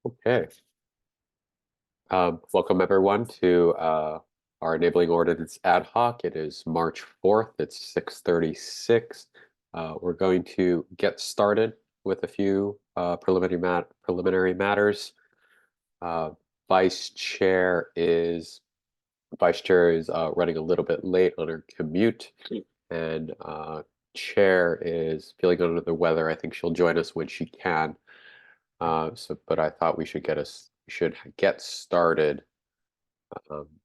Okay. Welcome everyone to our enabling ordinance ad hoc. It is March 4th. It's 6:36. We're going to get started with a few preliminary matters. Vice Chair is running a little bit late on her commute, and Chair is feeling under the weather. I think she'll join us when she can. But I thought we should get started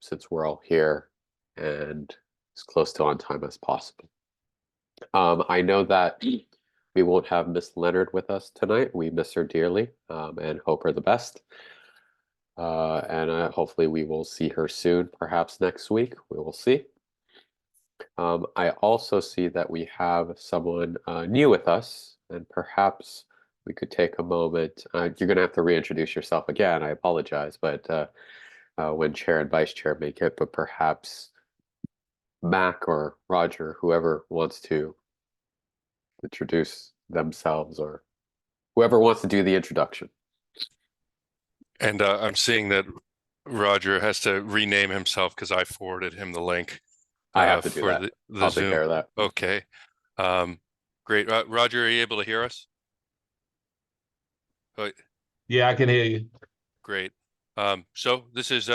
since we're all here and as close to on time as possible. I know that we won't have Miss Leonard with us tonight. We miss her dearly and hope her the best. And hopefully we will see her soon, perhaps next week. We will see. I also see that we have someone new with us, and perhaps we could take a moment. You're going to have to reintroduce yourself again. I apologize, but when Chair and Vice Chair make it, but perhaps Mac or Roger, whoever wants to introduce themselves, or whoever wants to do the introduction. And I'm seeing that Roger has to rename himself because I forwarded him the link. I have to do for that. the I'll Zoom. take care of that. Okay. Great. Roger, are you able to hear us? Yeah, I can hear you. Great. So this is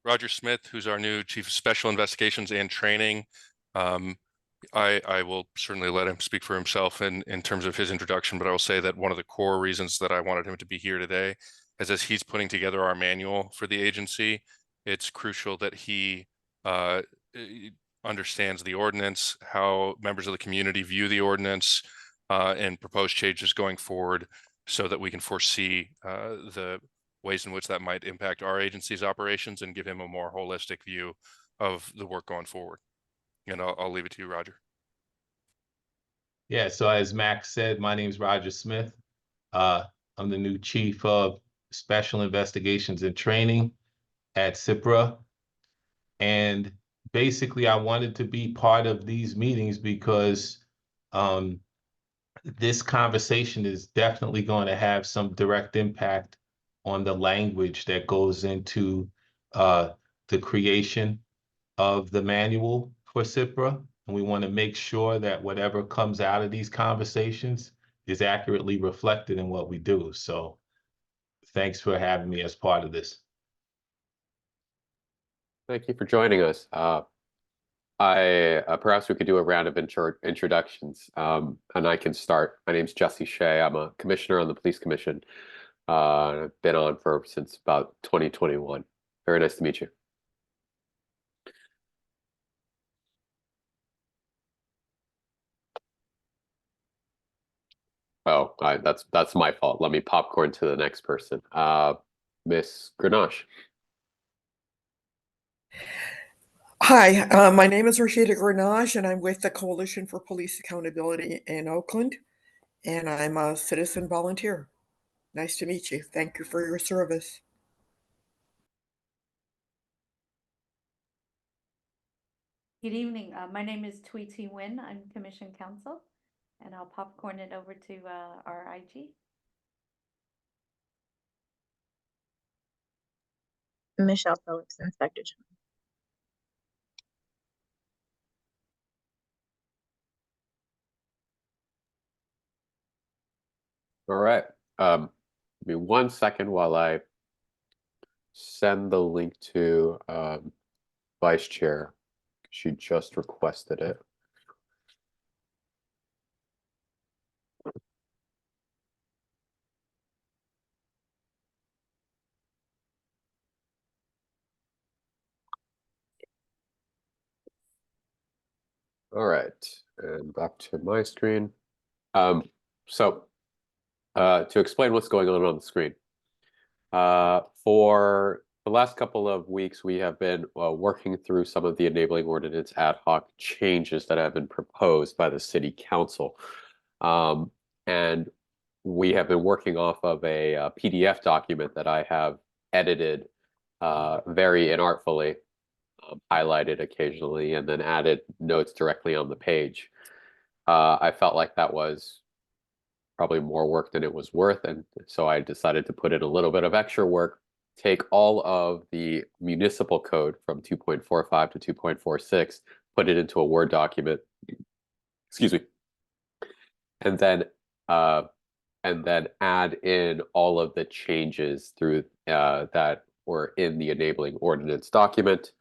Roger Smith, who's our new Chief of Special Investigations and Training. I will certainly let him speak for himself in terms of his introduction, but I will say that one of the core reasons that I wanted him to be here today is as he's putting together our manual for the agency, it's crucial that he understands the ordinance, how members of the community view the ordinance, and propose changes going forward so that we can foresee the ways in which that might impact our agency's operations and give him a more holistic view of the work going forward. And I'll leave it to you, Roger. Yeah, so as Max said, my name is Roger Smith. I'm the new Chief of Special Investigations and Training at CIPRA. And basically, I wanted to be part of these meetings because this conversation is definitely going to have some direct impact on the language that goes into the creation of the manual for CIPRA. And we want to make sure that whatever comes out of these conversations is accurately reflected in what we do. So thanks for having me as part of this. Thank you for joining us. Perhaps we could do a round of introductions, and I can start. My name's Jesse Shea. I'm a commissioner on the Police Commission. I've been on since about 2021. Very nice to meet you. Oh, that's my fault. Let me popcorn to the next person. Miss Grenache. Hi, my name is Rashida Grenache, and I'm with the Coalition for Police Accountability in Oakland, and I'm a citizen volunteer. Nice to meet you. Thank you for your service. Good evening. My name is Tweety Nguyen. I'm Commission Counsel, and I'll popcorn it over to our IG. Michelle Phillips, Inspector General. All right. Give me 1 second while I send the link to Vice Chair. She just requested it. All right, and back to my screen. So to explain what's going on the screen, for the last couple of weeks, we have been working through some of the enabling ordinance ad hoc changes that have been proposed by the City Council. And we have been working off of a PDF document that I have edited very inartfully, highlighted occasionally, and then added notes directly on the page. I felt like that was probably more work than it was worth. And so I decided to put in a little bit of extra work, take all of the municipal code from 2.45 to 2.46, put it into a Word document, excuse me, and then add in all of the changes through that were in the enabling ordinance document,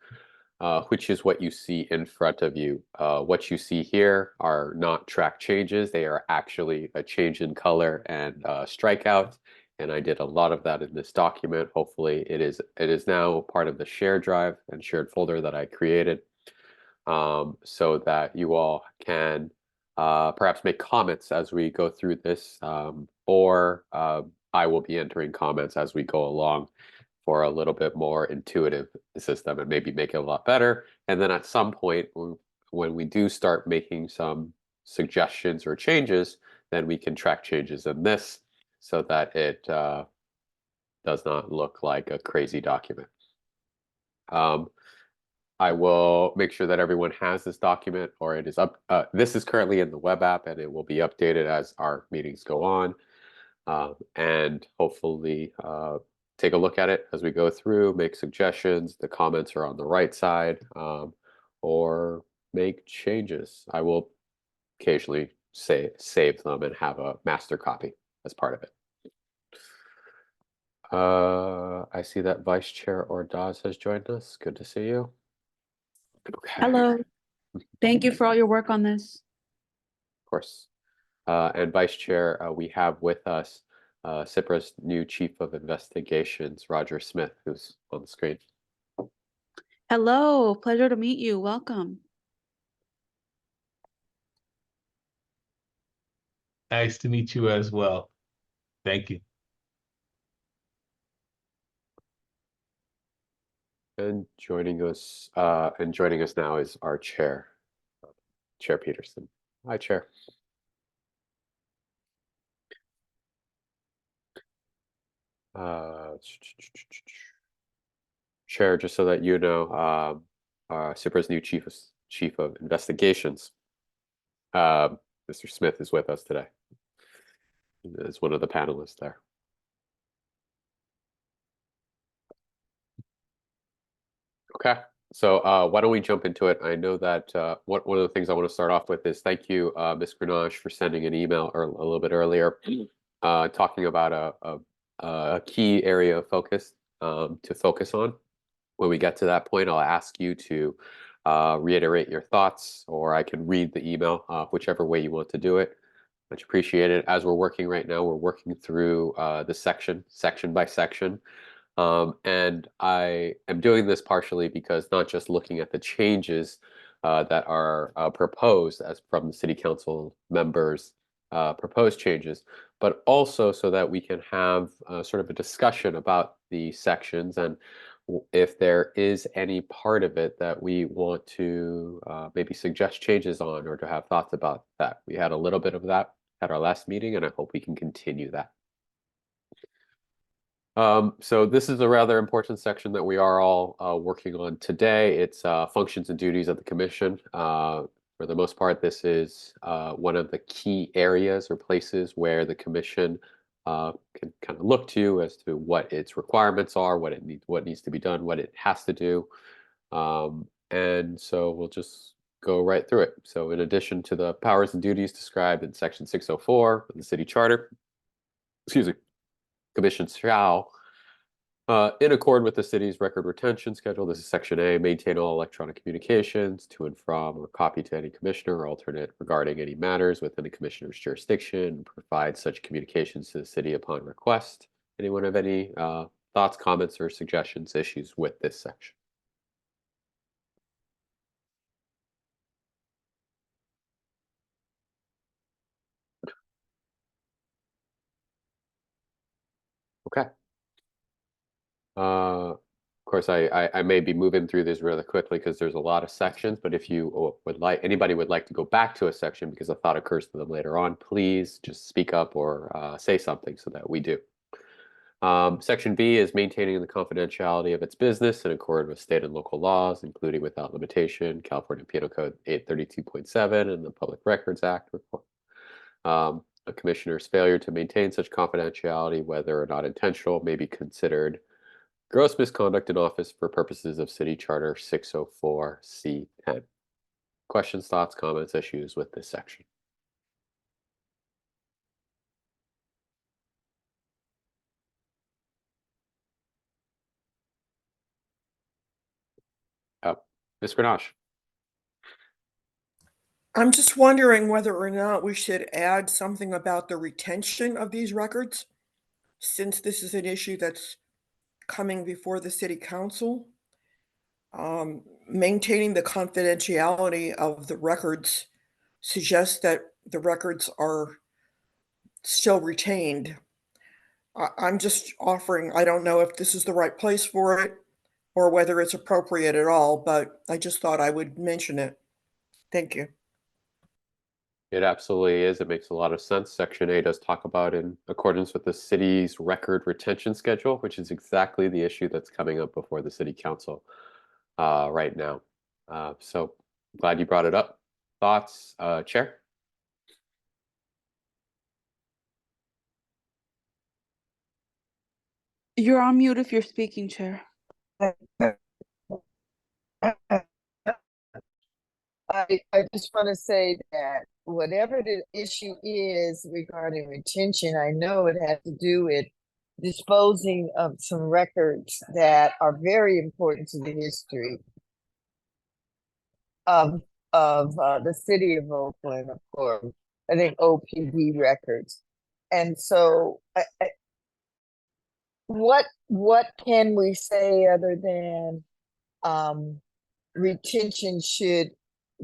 which is what you see in front of you. What you see here are not track changes. They are actually a change in color and strikeout. And I did a lot of that in this document. Hopefully it is now part of the shared drive and shared folder that I created, so that you all can perhaps make comments as we go through this, or I will be entering comments as we go along for a little bit more intuitive system and maybe make it a lot better. And then at some point, when we do start making some suggestions or changes, then we can track changes in this so that it does not look like a crazy document. I will make sure that everyone has this document, or it is up. This is currently in the web app, and it will be updated as our meetings go on. And hopefully take a look at it as we go through, make suggestions. The comments are on the right side, or make changes. I will occasionally save them and have a master copy as part of it. I see that Vice Chair Ordaz has joined us. Good to see you. Okay. Hello. Thank you for all your work on this. Of course. And Vice Chair, we have with us CIPRA's new Chief of Investigations, Roger Smith, who's on the screen. Hello, pleasure to meet you. Welcome. Nice to meet you as well. Thank you. And joining us now is our chair, Chair Peterson. Hi, Chair. Chair, just so that you know, CIPRA's new Chief of Investigations, Mr. Smith, is with us today. Is one of the panelists there. Okay, so why don't we jump into it? I know that one of the things I want to start off with is thank you, Ms. Grenache, for sending an email a little bit earlier, talking about a key area of focus to focus on. When we get to that point, I'll ask you to reiterate your thoughts, or I can read the email, whichever way you want to do it. Much appreciated. As we're working right now, we're working through the section by section. And I am doing this partially because not just looking at the changes that are proposed as from the City Council members' proposed changes, but also so that we can have sort of a discussion about the sections, and if there is any part of it that we want to maybe suggest changes on or to have thoughts about that. We had a little bit of that at our last meeting, and I hope we can continue that. So this is a rather important section that we are all working on today. It's functions and duties of the commission. For the most part, this is one of the key areas or places where the commission can kind of look to as to what its requirements are, what needs to be done, what it has to do. And so we'll just go right through it. So in addition to the powers and duties described in section 604 of the city charter, excuse me, commission shall, in accord with the city's record retention schedule, this is section A, maintain all electronic communications to and from or copy to any commissioner or alternate regarding any matters within the commissioner's jurisdiction, and provide such communications to the city upon request. Anyone have any thoughts, comments, or suggestions, issues with this section? Okay. Of course, I may be moving through this really quickly because there's a lot of sections, but if you anybody would like to go back to a section because a thought occurs to them later on, please just speak up or say something so that we do. Section B is maintaining the confidentiality of its business in accord with state and local laws, including without limitation, California Penal Code 832.7 and the Public Records Act. A commissioner's failure to maintain such confidentiality, whether or not intentional, may be considered gross misconduct in office for purposes of City Charter 604C10. Questions, thoughts, comments, issues with this section? Ms. Grenache. I'm just wondering whether or not we should add something about the retention of these records, since this is an issue that's coming before the city council. Maintaining the confidentiality of the records suggests that the records are still retained. I'm just offering, I don't know if this is the right place for it or whether it's appropriate at all, but I just thought I would mention it. Thank you. It absolutely is. It makes a lot of sense. Section A does talk about in accordance with the city's record retention schedule, which is exactly the issue that's coming up before the city council right now. So glad you brought it up. Thoughts, Chair? You're on mute if you're speaking, Chair. I just want to say that whatever the issue is regarding retention, I know it has to do with disposing of some records that are very important to the history of the city of Oakland, of course. I think OPD records. And so what can we say other than retention should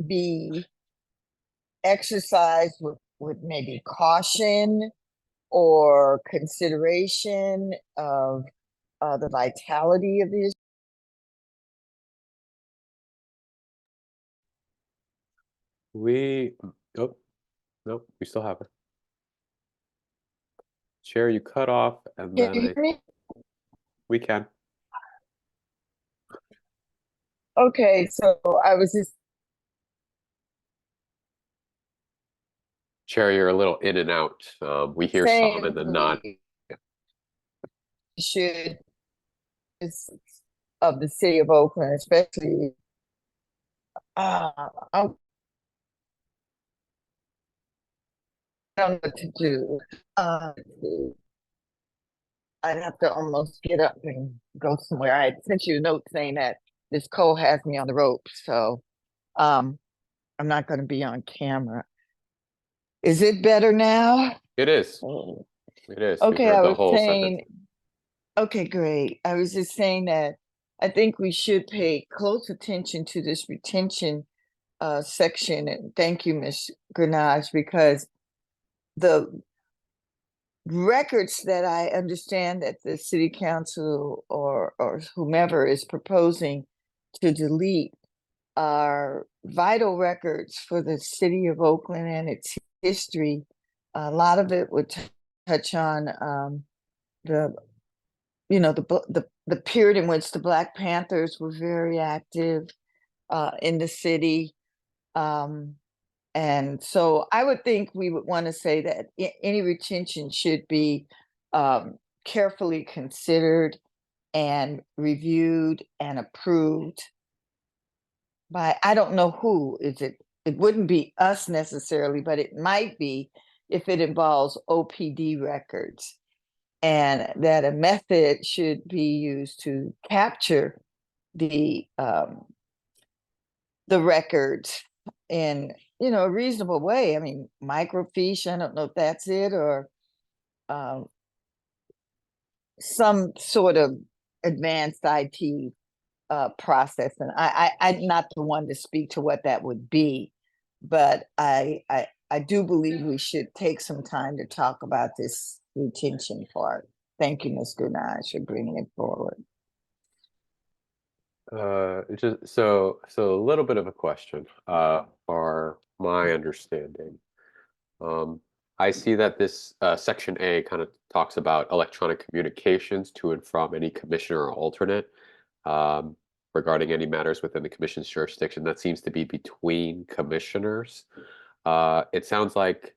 be exercised with maybe caution or consideration of the vitality of the Oh, no, we still have her. Chair, you cut off, and Can you then hear me? we can. Okay, so I was just Chair, you're a little in and out. We hear some saying and then not. we should of the city of Oakland, especially I don't know what to do. I'd have to almost get up and go somewhere. I had sent you a note saying that this cold has me on the ropes, so I'm not going to be on camera. Is it better now? It is. Oh. It is. We Okay, heard I the was whole saying, sentence. okay, great. I was just saying that I think we should pay close attention to this retention section. And thank you, Ms. Grenache, because the records that I understand that the city council or whomever is proposing to delete are vital records for the city of Oakland and its history. A lot of it would touch on the period in which the Black Panthers were very active in the city. And so I would think we would want to say that any retention should be carefully considered and reviewed and approved by, I don't know who. It wouldn't be us necessarily, but it might be if it involves OPD records, and that a method should be used to capture the records in a reasonable way. I mean, microfiche, I don't know if that's it, or some sort of advanced IT process. And I'm not the one to speak to what that would be, but I do believe we should take some time to talk about this retention part. Thank you, Ms. Grenache, for bringing it forward. Just so a little bit of a question for my understanding. I see that this section A kind of talks about electronic communications to and from any commissioner or alternate regarding any matters within the commission's jurisdiction. That seems to be between commissioners. It sounds like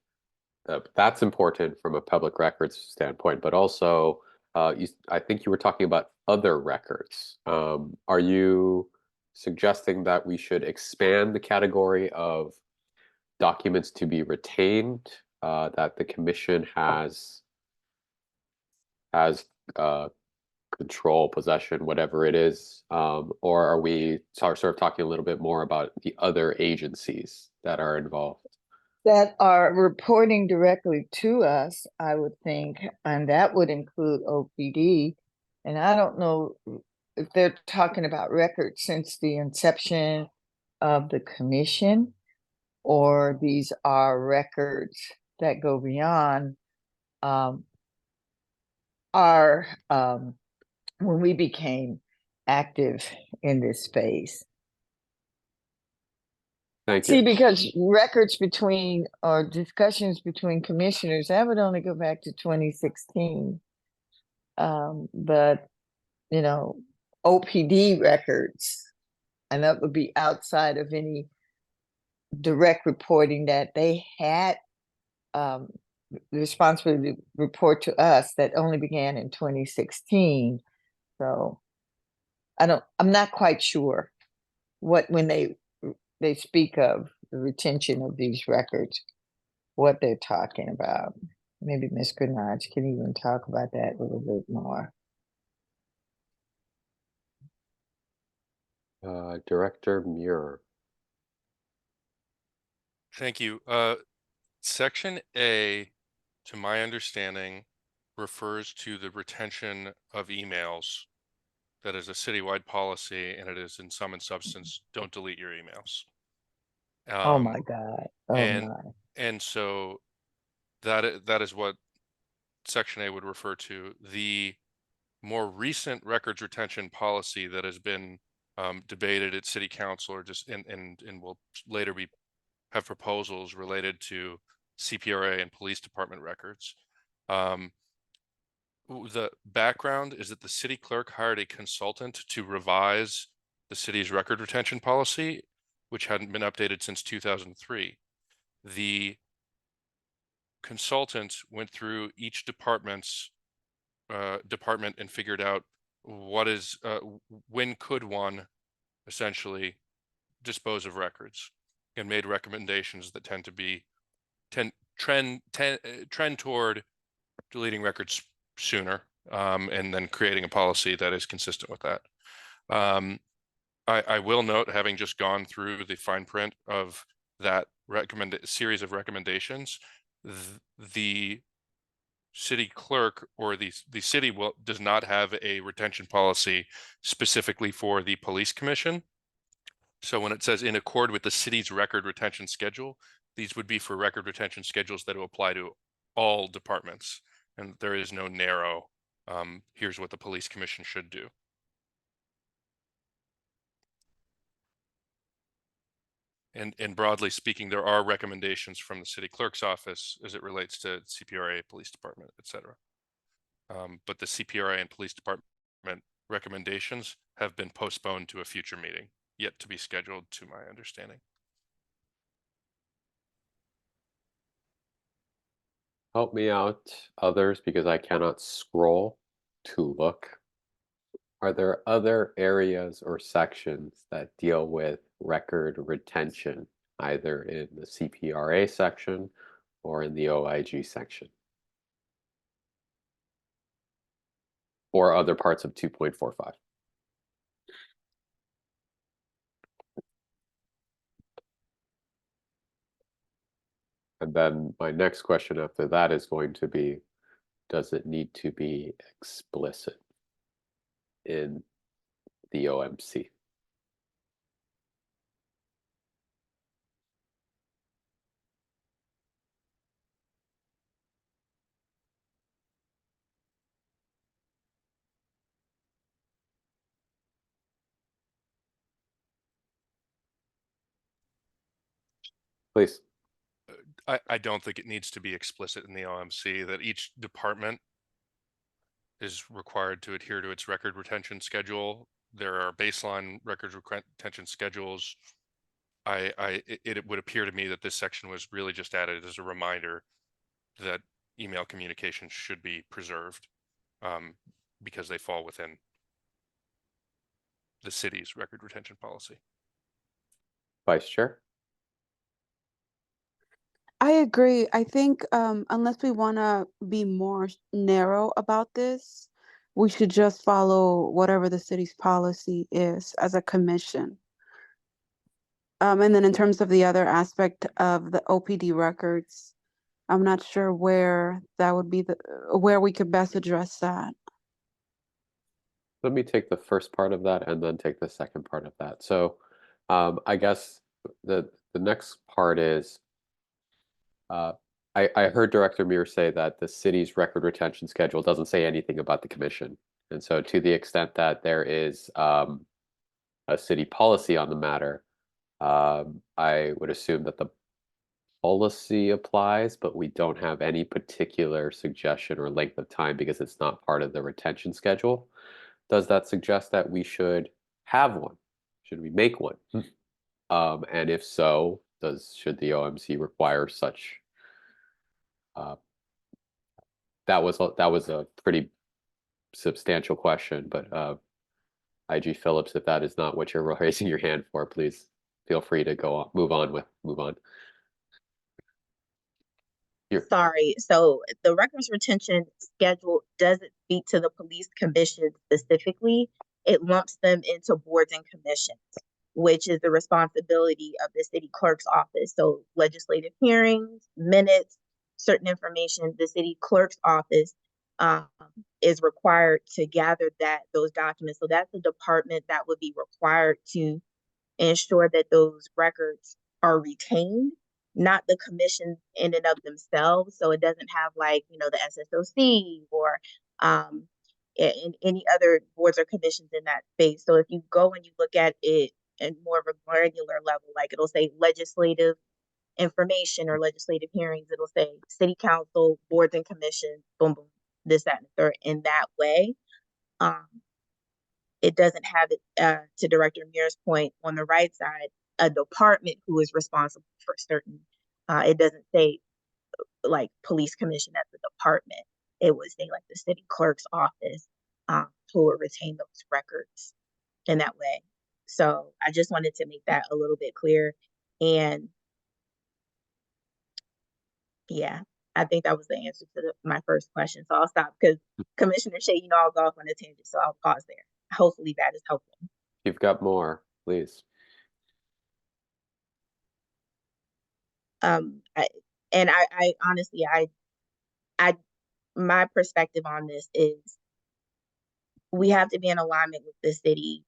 that's important from a public records standpoint, but also I think you were talking about other records. Are you suggesting that we should expand the category of documents to be retained, that the commission has control, possession, whatever it is, or are we sort of talking a little bit more about the other agencies that are involved? That are reporting directly to us, I would think, and that would include OPD. And I don't know if they're talking about records since the inception of the commission, or these are records that go beyond our when we became active in this space. Thank See, you. because records between or discussions between commissioners, that would only go back to 2016. But you know, OPD records, and that would be outside of any direct reporting that they had the responsibility to report to us, that only began in 2016. So I'm not quite sure what, when they speak of the retention of these records, what they're talking about. Maybe Ms. Grenage can even talk about that a little bit more. Director Muir. Thank you. Section A, to my understanding, refers to the retention of emails. That is a citywide policy, and it is in sum and substance, don't delete your emails. Oh my God. Oh and my. and so that is what Section A would refer to. The more recent records retention policy that has been debated at City Council, or just and will later have proposals related to CPRA and police department records. The background is that the city clerk hired a consultant to revise the city's record retention policy, which hadn't been updated since 2003. The consultant went through each department and figured out what is when could one essentially dispose of records, and made recommendations that tend to be trend toward deleting records sooner, and then creating a policy that is consistent with that. I will note, having just gone through the fine print of that series of recommendations, the city clerk or the city does not have a retention policy specifically for the police commission. So when it says in accord with the city's record retention schedule, these would be for record retention schedules that will apply to all departments. And there is no narrow, here's what the police commission should do. And broadly speaking, there are recommendations from the city clerk's office as it relates to CPRA, police department, et cetera. But the CPRA and police department recommendations have been postponed to a future meeting, yet to be scheduled, to my understanding. Help me out, others, because I cannot scroll to look. Are there other areas or sections that deal with record retention, either in the CPRA section or in the OIG section? Or other parts of 2.45? And then my next question after that is going to be, does it need to be explicit in the OMC? Please. I don't think it needs to be explicit in the OMC that each department is required to adhere to its record retention schedule. There are baseline record retention schedules. It would appear to me that this section was really just added as a reminder that email communications should be preserved because they fall within the city's record retention policy. Vice Chair? I agree. I think unless we want to be more narrow about this, we should just follow whatever the city's policy is as a commission. And then in terms of the other aspect of the OPD records, I'm not sure where that would be where we could best address that. Let me take the first part of that and then take the second part of that. So I guess the next part is I heard Director Muir say that the city's record retention schedule doesn't say anything about the commission. And so to the extent that there is a city policy on the matter, I would assume that the policy applies, but we don't have any particular suggestion or length of time because it's not part of the retention schedule. Does that suggest that we should have one? Should we make one? And if so, should the OMC require such? That was a pretty substantial question, but IG Phillips, if that is not what you're raising your hand for, please feel free to go on, move on. Sorry, so the records retention schedule doesn't speak to the police commission specifically. It lumps them into boards and commissions, which is the responsibility of the city clerk's office. So legislative hearings, minutes, certain information, the city clerk's office is required to gather those documents. So that's the department that would be required to ensure that those records are retained, not the commission in and of themselves. So it doesn't have like, the SSOC or any other boards or commissions in that space. So if you go and you look at it in more of a granular level, like it'll say legislative information or legislative hearings, it'll say city council, boards and commissions, boom, boom, this, that, and the third in that way. It doesn't have it, to Director Muir's point, on the right side, a department who is responsible for certain. It doesn't say like police commission as a department. It would say like the city clerk's office who will retain those records in that way. So I just wanted to make that a little bit clear. And yeah, I think that was the answer to my first question. So I'll stop because Commissioner Shea, I'll go off on a tangent. So I'll pause there. Hopefully that is helpful. You've got more, please. I honestly, my perspective on this is we have to be in alignment with the city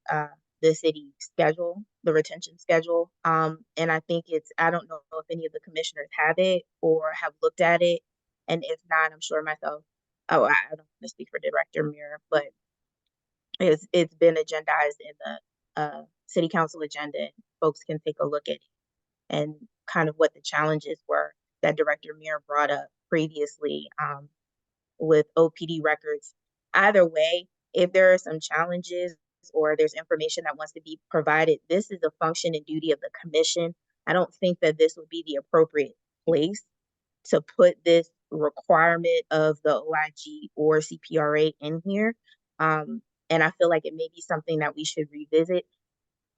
schedule, the retention schedule. And I think I don't know if any of the commissioners have it or have looked at it. And if not, I'm sure myself, I don't want to speak for Director Muir, but it's been agendized in the city council agenda. Folks can take a look at it and kind of what the challenges were that Director Muir brought up previously with OPD records. Either way, if there are some challenges or there's information that wants to be provided, this is a function and duty of the commission. I don't think that this would be the appropriate place to put this requirement of the OIG or CPRA in here. And I feel like it may be something that we should revisit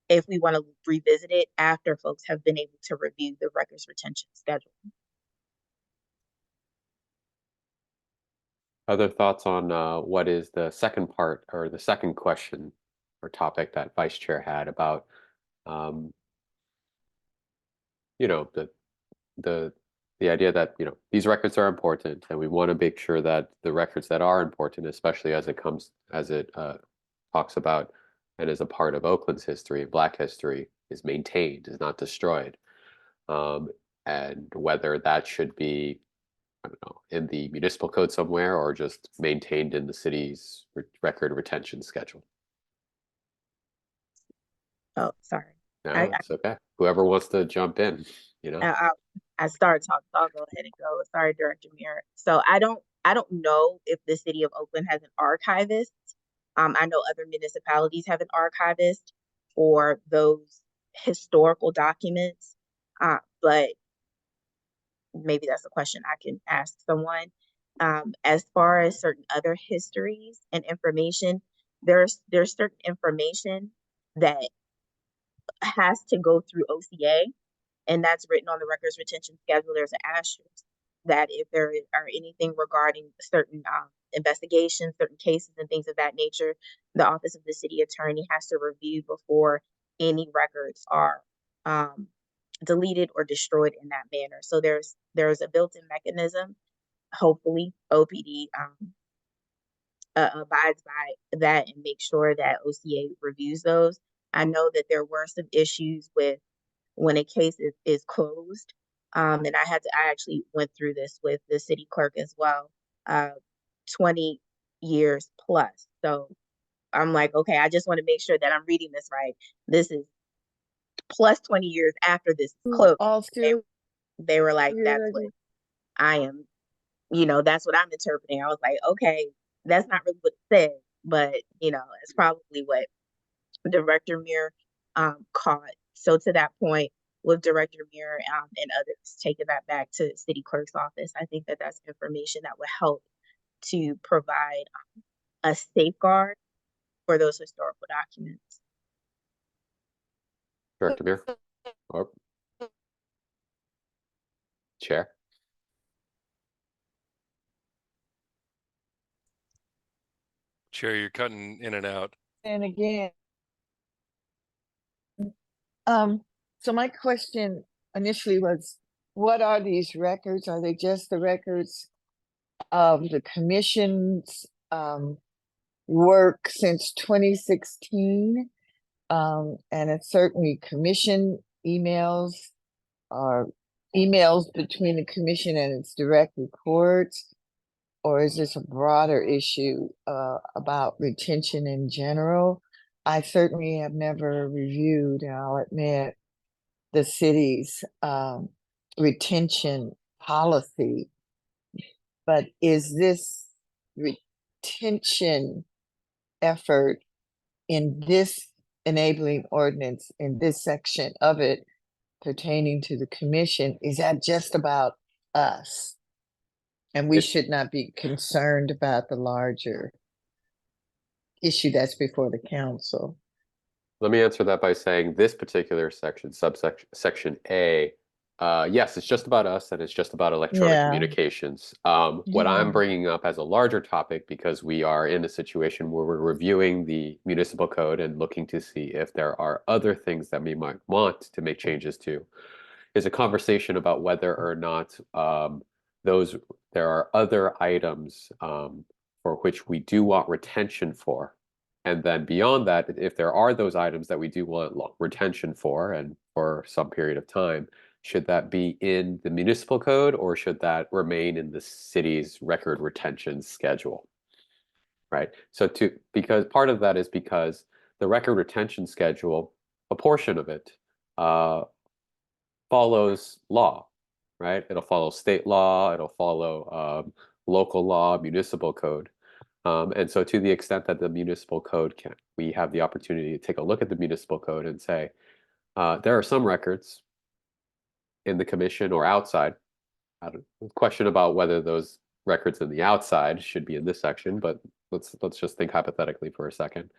if we want to revisit it after folks have been able to review the records retention schedule. Other thoughts on what is the second part or the second question or topic that Vice Chair had about, the idea that, these records are important and we want to make sure that the records that are important, especially as it talks about and is a part of Oakland's history, Black history, is maintained, is not destroyed. And whether that should be, I don't know, in the municipal code somewhere or just maintained in the city's record retention schedule. Oh, sorry. No, it's okay. Whoever wants to jump in, I started talking, so I'll go ahead and go. Sorry, Director Muir. So I don't know if the city of Oakland has an archivist. I know other municipalities have an archivist for those historical documents, but maybe that's a question I can ask someone. As far as certain other histories and information, there's certain information that has to go through OCA, and that's written on the records retention schedule. There's an asterisk that if there are anything regarding certain investigations, certain cases and things of that nature, the office of the city attorney has to review before any records are deleted or destroyed in that manner. So there's a built-in mechanism. Hopefully OPD abides by that and make sure that OCA reviews those. I know that there were some issues with when a case is closed. And I actually went through this with the city clerk as well, 20 years plus. So I'm like, okay, I just want to make sure that I'm reading this right. This is plus 20 years after this is closed. They were like, that's what I am, that's what I'm interpreting. I was like, okay, that's not really what it says, but it's probably what Director Muir caught. So to that point, with Director Muir and others taking that back to the city clerk's office, I think that that's information that would help to provide a safeguard for those historical documents. Director Muir? Or Chair? Chair, you're cutting in and out. And again, so my question initially was, what are these records? Are they just the records of the commission's work since 2016? And it's certainly commission emails or emails between the commission and its direct reports, or is this a broader issue about retention in general? I certainly have never reviewed, I'll admit, the city's retention policy, but is this retention effort in this enabling ordinance, in this section of it pertaining to the commission, is that just about us? And we should not be concerned about the larger issue that's before the council. Let me answer that by saying this particular section, section A, yes, it's just about us and it's just about electronic communications. What I'm bringing up as a larger topic, because we are in a situation where we're reviewing the municipal code and looking to see if there are other things that we might want to make changes to, is a conversation about whether or not there are other items for which we do want retention for. And then beyond that, if there are those items that we do want retention for and for some period of time, should that be in the municipal code or should that remain in the city's record retention schedule? Right. So because part of that is because the record retention schedule, a portion of it follows law, right? It'll follow state law, it'll follow local law, municipal code. And so to the extent that the municipal code we have the opportunity to take a look at the municipal code and say, there are some records in the commission or outside. Question about whether those records in the outside should be in this section, but let's just think hypothetically for a second,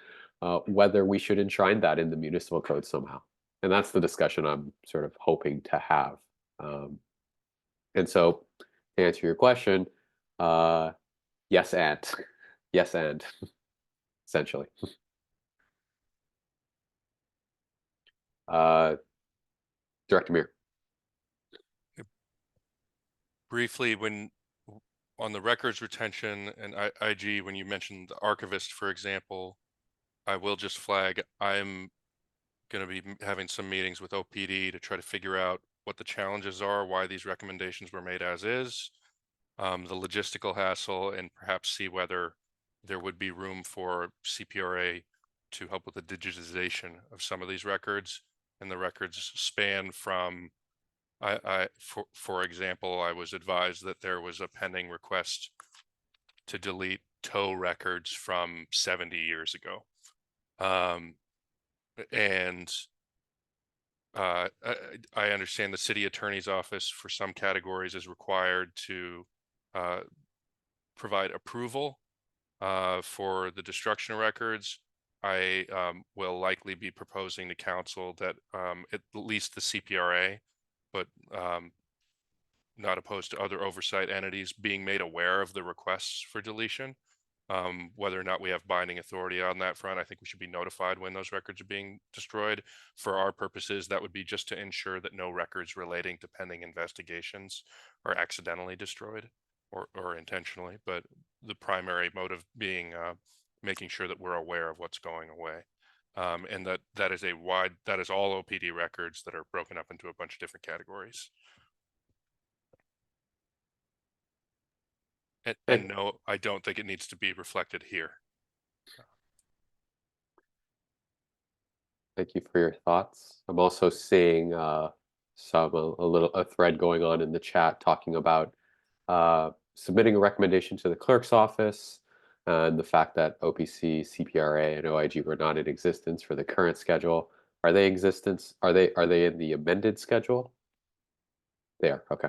whether we should enshrine that in the municipal code somehow. And that's the discussion I'm sort of hoping to have. And so to answer your question, yes and. Yes, and essentially. Director Muir. Briefly, on the records retention and IG, when you mentioned the archivist, for example, I will just flag, I'm going to be having some meetings with OPD to try to figure out what the challenges are, why these recommendations were made as is, the logistical hassle, and perhaps see whether there would be room for CPRA to help with the digitization of some of these records. And the records span from, for example, I was advised that there was a pending request to delete tow records from 70 years ago. And I understand the city attorney's office for some categories is required to provide approval for the destruction of records. I will likely be proposing to council that at least the CPRA, but not opposed to other oversight entities being made aware of the requests for deletion. Whether or not we have binding authority on that front, I think we should be notified when those records are being destroyed. For our purposes, that would be just to ensure that no records relating to pending investigations are accidentally destroyed or intentionally, but the primary motive being making sure that we're aware of what's going away. And that is all OPD records that are broken up into a bunch of different categories. And no, I don't think it needs to be reflected here. Thank you for your thoughts. I'm also seeing a thread going on in the chat talking about submitting a recommendation to the clerk's office and the fact that OPC, CPRA, and OIG were not in existence for the current schedule. Are they in the amended schedule? They are. Okay.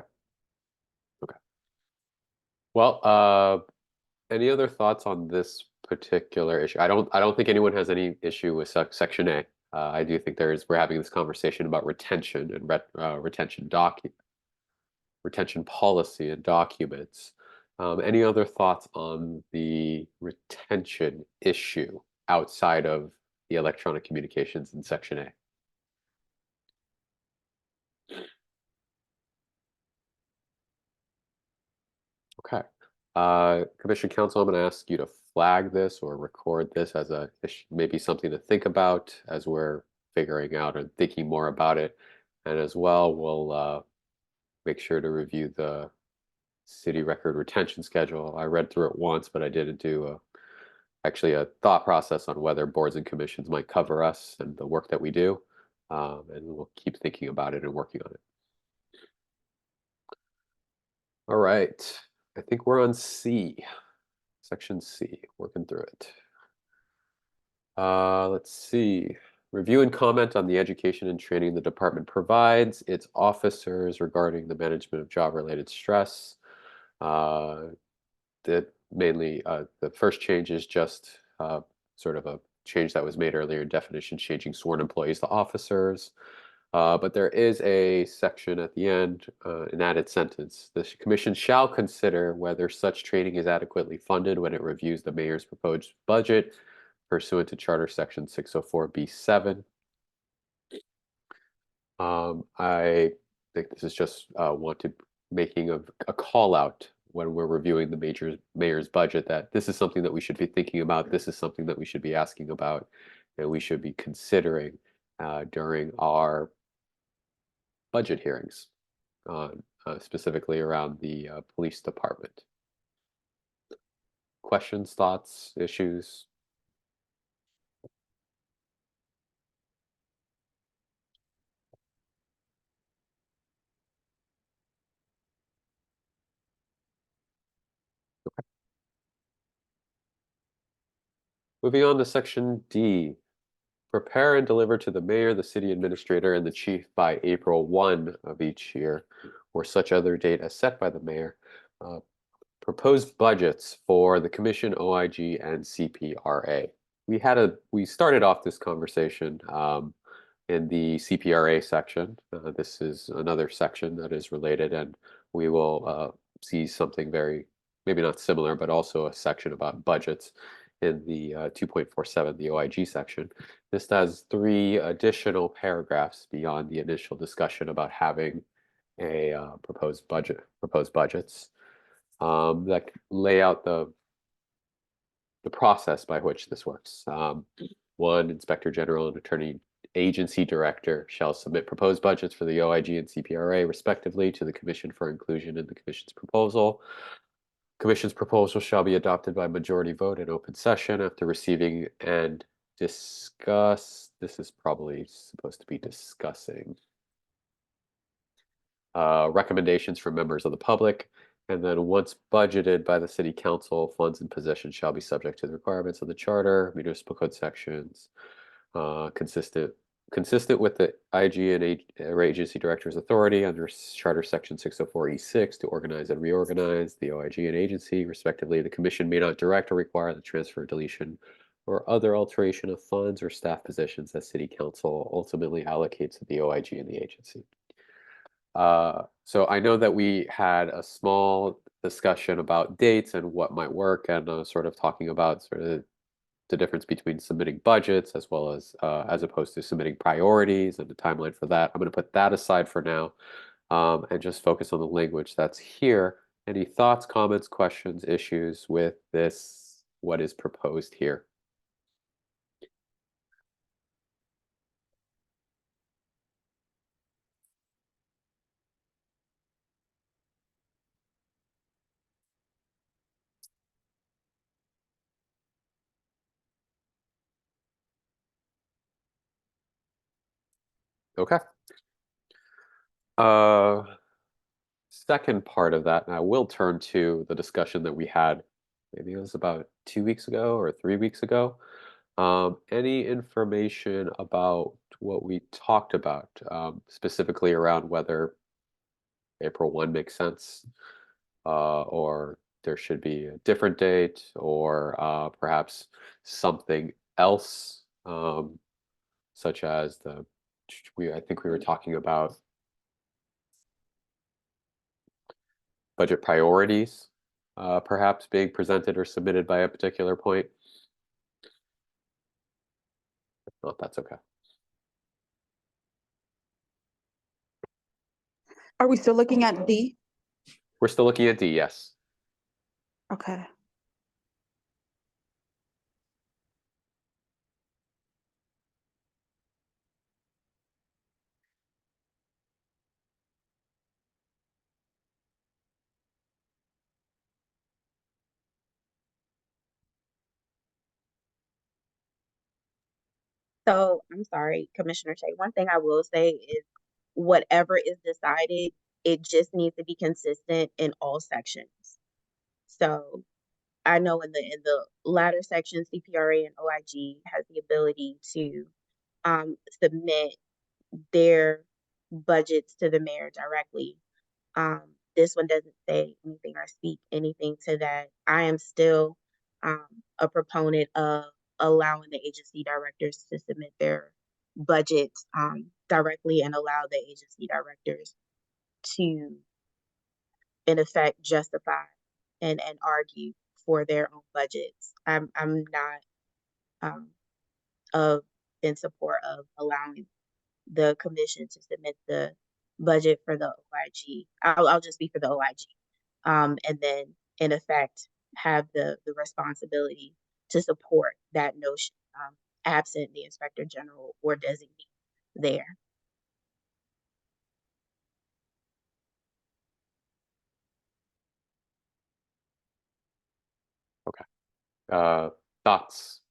Okay. Well, any other thoughts on this particular issue? I don't think anyone has any issue with Section A. I do think we're having this conversation about retention and retention policy and documents. Any other thoughts on the retention issue outside of the electronic communications in Section A? Okay. Commission Counsel, I'm going to ask you to flag this or record this as maybe something to think about as we're figuring out and thinking more about it. And as well, we'll make sure to review the city record retention schedule. I read through it once, but I didn't do actually a thought process on whether boards and commissions might cover us and the work that we do. And we'll keep thinking about it and working on it. All right. I think we're on C, Section C, working through it. Let's see. Review and comment on the education and training the department provides its officers regarding the management of job-related stress. Mainly, the first change is just sort of a change that was made earlier in definition, changing sworn employees to officers. But there is a section at the end, an added sentence. The commission shall consider whether such training is adequately funded when it reviews the mayor's proposed budget pursuant to Charter Section 604B7. I think this is just making a call out when we're reviewing the mayor's budget that this is something that we should be thinking about. This is something that we should be asking about, and we should be considering during our budget hearings, specifically around the police department. Questions, thoughts, issues? Okay. Moving on to Section D. Prepare and deliver to the mayor, the city administrator, and the chief by April 1 of each year, or such other date as set by the mayor, proposed budgets for the commission, OIG, and CPRA. We started off this conversation in the CPRA section. This is another section that is related, and we will see something maybe not similar, but also a section about budgets in the 2.47, the OIG section. This has 3 additional paragraphs beyond the initial discussion about having a proposed budgets that lay out the process by which this works. 1, Inspector General and Attorney Agency Director shall submit proposed budgets for the OIG and CPRA respectively to the Commission for inclusion in the Commission's proposal. Commission's proposal shall be adopted by majority vote in open session after receiving and discuss. This is probably supposed to be discussing recommendations from members of the public. And then once budgeted by the city council, funds in possession shall be subject to the requirements of the charter, municipal code sections, consistent consistent with the IG and or agency director's authority under Charter Section 604E6 to organize and reorganize the OIG and agency, respectively, the commission may not direct or require the transfer, deletion, or other alteration of funds or staff positions that city council ultimately allocates to the OIG and the agency. So I know that we had a small discussion about dates and what might work, and sort of talking about sort of the difference between submitting budgets as well as opposed to submitting priorities and the timeline for that. I'm going to put that aside for now, and just focus on the language that's here. Any thoughts, comments, questions, issues with this, what is proposed here? Okay. Second part of that, and I will turn to the discussion that we had, maybe it was about 2 weeks ago or 3 weeks ago. Any information about what we talked about, specifically around whether April 1 makes sense, or there should be a different date, or perhaps something else, such as I think we were talking about budget priorities, perhaps being presented or submitted by a particular point. If not, that's okay. Are we still looking at D? We're still looking at D, yes. Okay. So I'm sorry, Commissioner Shea. One thing I will say is whatever is decided, it just needs to be consistent in all sections. So I know in the latter section, CPRA and OIG has the ability to submit their budgets to the mayor directly. This one doesn't say anything or speak anything to that. I am still a proponent of allowing the agency directors to submit their budgets directly and allow the agency directors to, in effect, justify and argue for their own budgets. I'm not in support of allowing the commission to submit the budget for the OIG. I'll just be for the OIG, and then in effect have the responsibility to support that notion, absent the inspector general or designee there. Thoughts?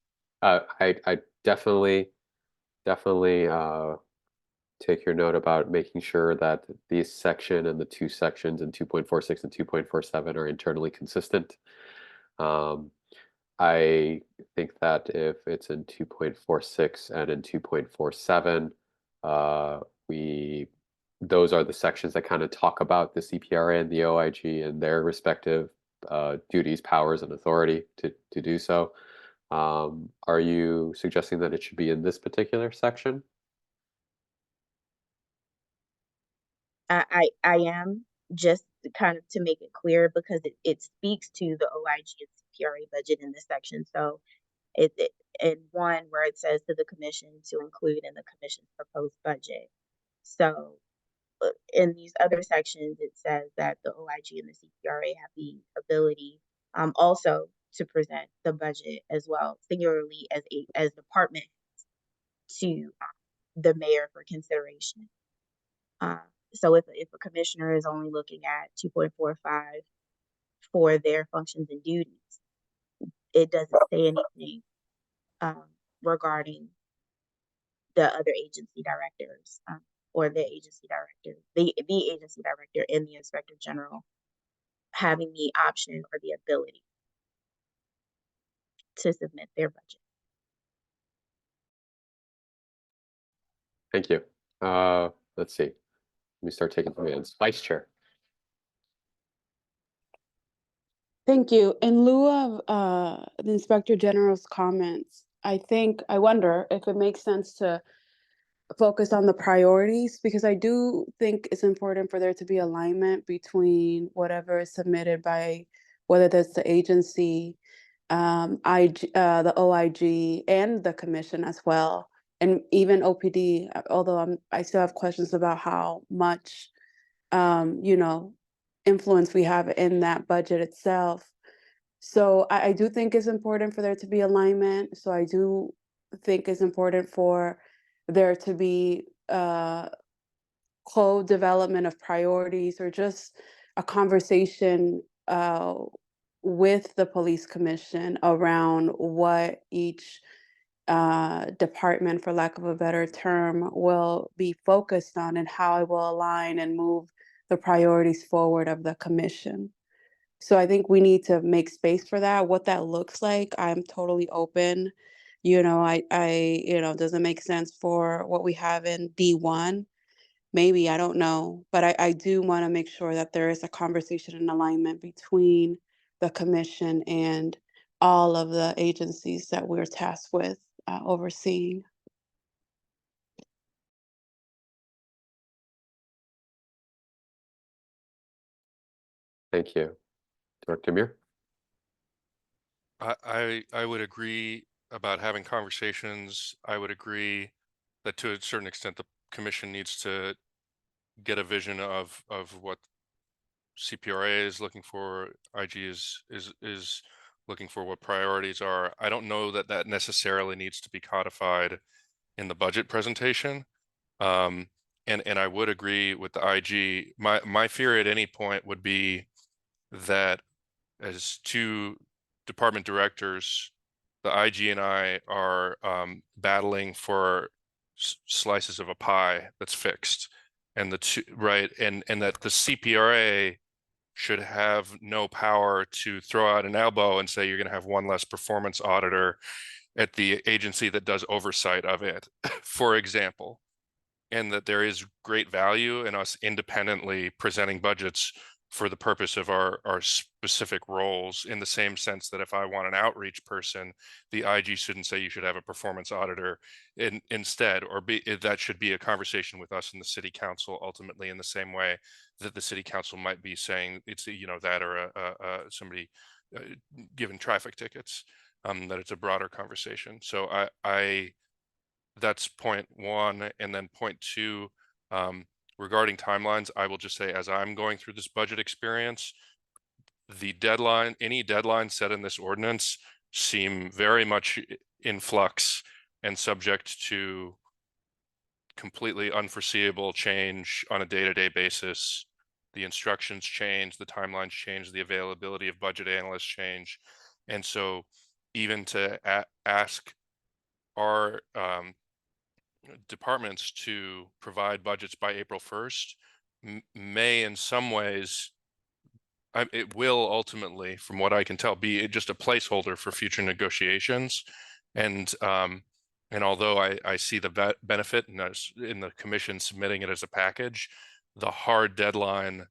I definitely take your note about making sure that these section and the two sections in 2.46 and 2.47 are internally consistent. I think that if it's in 2.46 and in 2.47, those are the sections that kind of talk about the CPRA and the OIG and their respective duties, powers, and authority to do so. Are you suggesting that it should be in this particular section? I am, just kind of to make it clear, because it speaks to the OIG and CPRA budget in this section. So it in one where it says to the commission to include in the commission's proposed budget. So in these other sections, it says that the OIG and the CPRA have the ability also to present the budget as well, singularly as department to the mayor for consideration. So if a commissioner is only looking at 2.45 for their functions and duties, it doesn't say anything regarding the other agency directors or the agency director, the agency director and the inspector general having the option or the ability to submit their budget. Thank you. Let's see. Let me start taking commands. Vice Chair. Thank you. In lieu of the Inspector General's comments, I wonder if it makes sense to focus on the priorities, because I do think it's important for there to be alignment between whatever is submitted by, whether that's the agency, the OIG, and the commission as well, and even OPD. Although I still have questions about how much, influence we have in that budget itself. So I do think it's important for there to be alignment. So I do think it's important for there to be co-development of priorities, or just a conversation with the police commission around what each department, for lack of a better term, will be focused on, and how it will align and move the priorities forward of the commission. So I think we need to make space for that. What that looks like, I'm totally open. Does it make sense for what we have in D1? Maybe, I don't know. But I do want to make sure that there is a conversation and alignment between the commission and all of the agencies that we're tasked with overseeing. Thank you. Director Muir. I would agree about having conversations. I would agree that to a certain extent, the commission needs to get a vision of what CPRA is looking for, IG is looking for, what priorities are. I don't know that that necessarily needs to be codified in the budget presentation. And I would agree with the IG. My fear at any point would be that as two department directors, the IG and I are battling for slices of a pie that's fixed, and the two, right, and that the CPRA should have no power to throw out an elbow and say you're going to have one less performance auditor at the agency that does oversight of it, for example, and that there is great value in us independently presenting budgets for the purpose of our specific roles, in the same sense that if I want an outreach person, the IG shouldn't say you should have a performance auditor instead, or that should be a conversation with us in the city council, ultimately, in the same way that the city council might be saying it's, that, or somebody given traffic tickets, that it's a broader conversation. So I that's point one. And then point two, regarding timelines, I will just say, as I'm going through this budget experience, any deadline set in this ordinance seem very much in flux and subject to completely unforeseeable change on a day-to-day basis. The instructions change, the timelines change, the availability of budget analysts change. And so even to ask our departments to provide budgets by April 1st may in some ways, it will ultimately, from what I can tell, be just a placeholder for future negotiations. And although I see the benefit in the commission submitting it as a package, the hard deadline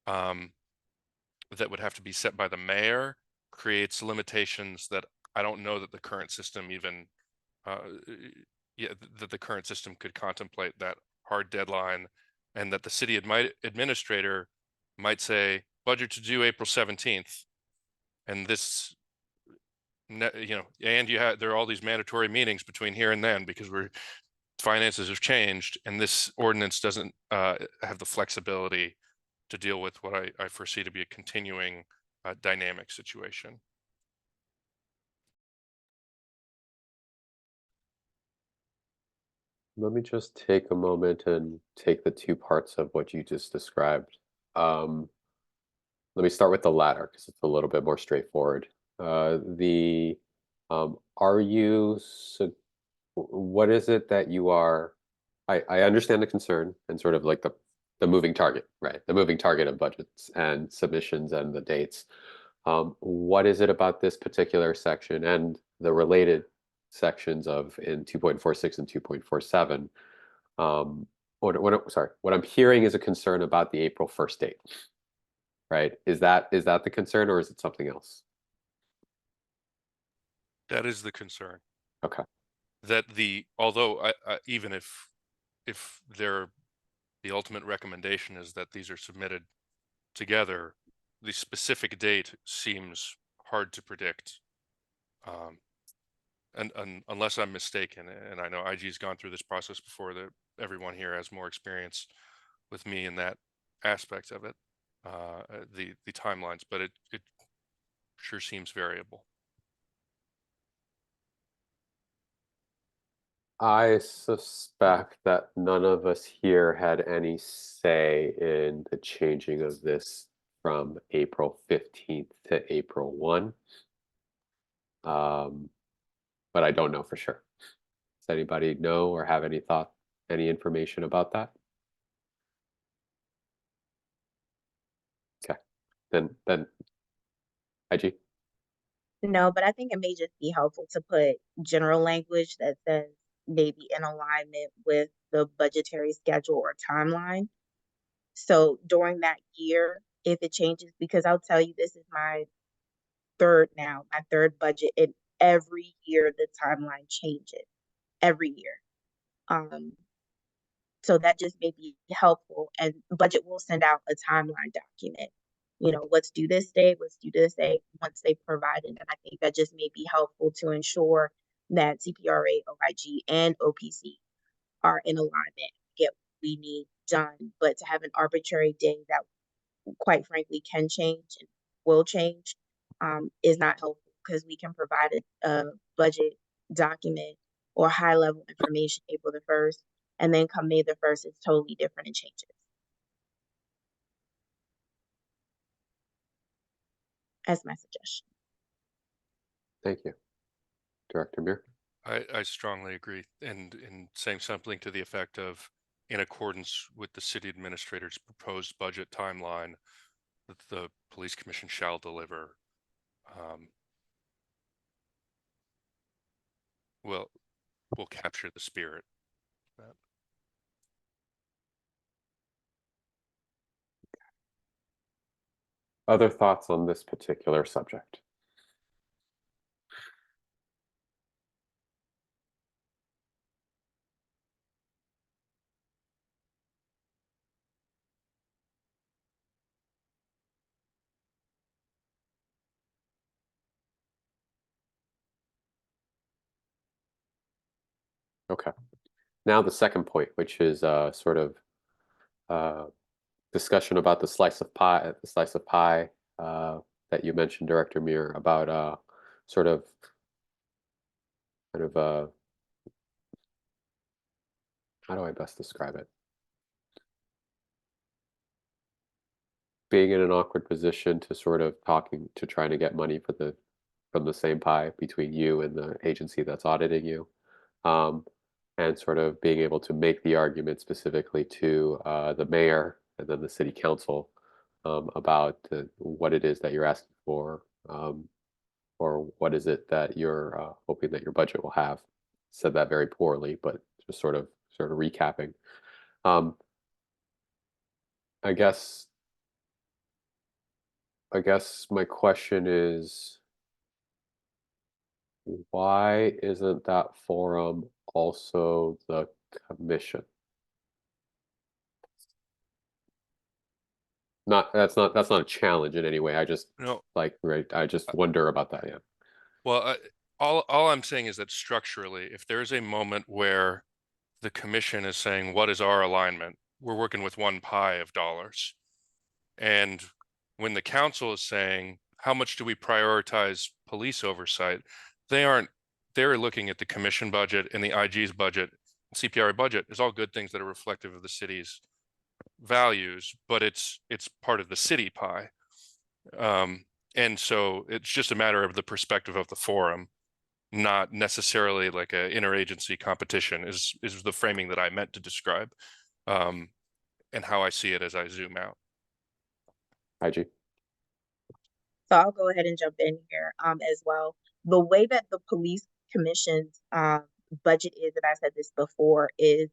that would have to be set by the mayor creates limitations that I don't know that the current system even that the current system could contemplate that hard deadline, and that the city administrator might say budget to due April 17th, and this, and there are all these mandatory meetings between here and then because finances have changed, and this ordinance doesn't have the flexibility to deal with what I foresee to be a continuing dynamic situation. Let me just take a moment and take the two parts of what you just described. Let me start with the latter because it's a little bit more straightforward. What is it that you are? I understand the concern and sort of like the moving target, right? The moving target of budgets and submissions and the dates. What is it about this particular section and the related sections in 2.46 and 2.47 Sorry, what I'm hearing is a concern about the April 1st date, right? Is that the concern, or is it something else? That is the concern. Okay. That although even if the ultimate recommendation is that these are submitted together, the specific date seems hard to predict. And unless I'm mistaken, and I know IG's gone through this process before, that everyone here has more experience with me in that aspect of it, the timelines, but it sure seems variable. I suspect that none of us here had any say in the changing of this from April 15th to April 1. But I don't know for sure. Does anybody know or have any information about that? Okay, then IG. No, but I think it may just be helpful to put general language that says maybe in alignment with the budgetary schedule or timeline. So during that year, if it changes, because I'll tell you, this is my third budget, and every year the timeline changes every year. So that just may be helpful, and budget will send out a timeline document. You know, let's do this day, let's do this day, once they provide it. And I think that just may be helpful to ensure that CPRA, OIG, and OPC are in alignment, get what we need done. But to have an arbitrary day that quite frankly can change and will change is not helpful, because we can provide a budget document or high level information April the 1st, and then come May the 1st, it's totally different and changes. As my suggestion. Thank you. Director Muir. I strongly agree, and in saying something to the effect of, in accordance with the city administrator's proposed budget timeline, that the police commission shall deliver. We'll capture the spirit. Other thoughts on this particular subject? Okay. Now the second point, which is sort of discussion about the slice of pie that you mentioned, Director Muir, about sort of kind of how do I best describe it? Being in an awkward position to sort of trying to get money from the same pie between you and the agency that's auditing you. And sort of being able to make the argument specifically to the mayor and then the city council about what it is that you're asking for, or what is it that you're hoping that your budget will have. Said that very poorly, but just sort of recapping. I guess my question is, why isn't that forum also the commission? That's not a challenge in any way. I just I just wonder about that. Yeah. Well, all I'm saying is that structurally, if there is a moment where the commission is saying, what is our alignment? We're working with one pie of dollars. And when the council is saying, how much do we prioritize police oversight? They're looking at the commission budget and the IG's budget, CPRA budget. There's all good things that are reflective of the city's values, but it's part of the city pie. And so it's just a matter of the perspective of the forum, not necessarily like a interagency competition is the framing that I meant to describe, and how I see it as I zoom out. IG. So I'll go ahead and jump in here as well. The way that the police commission's budget is, and I said this before, is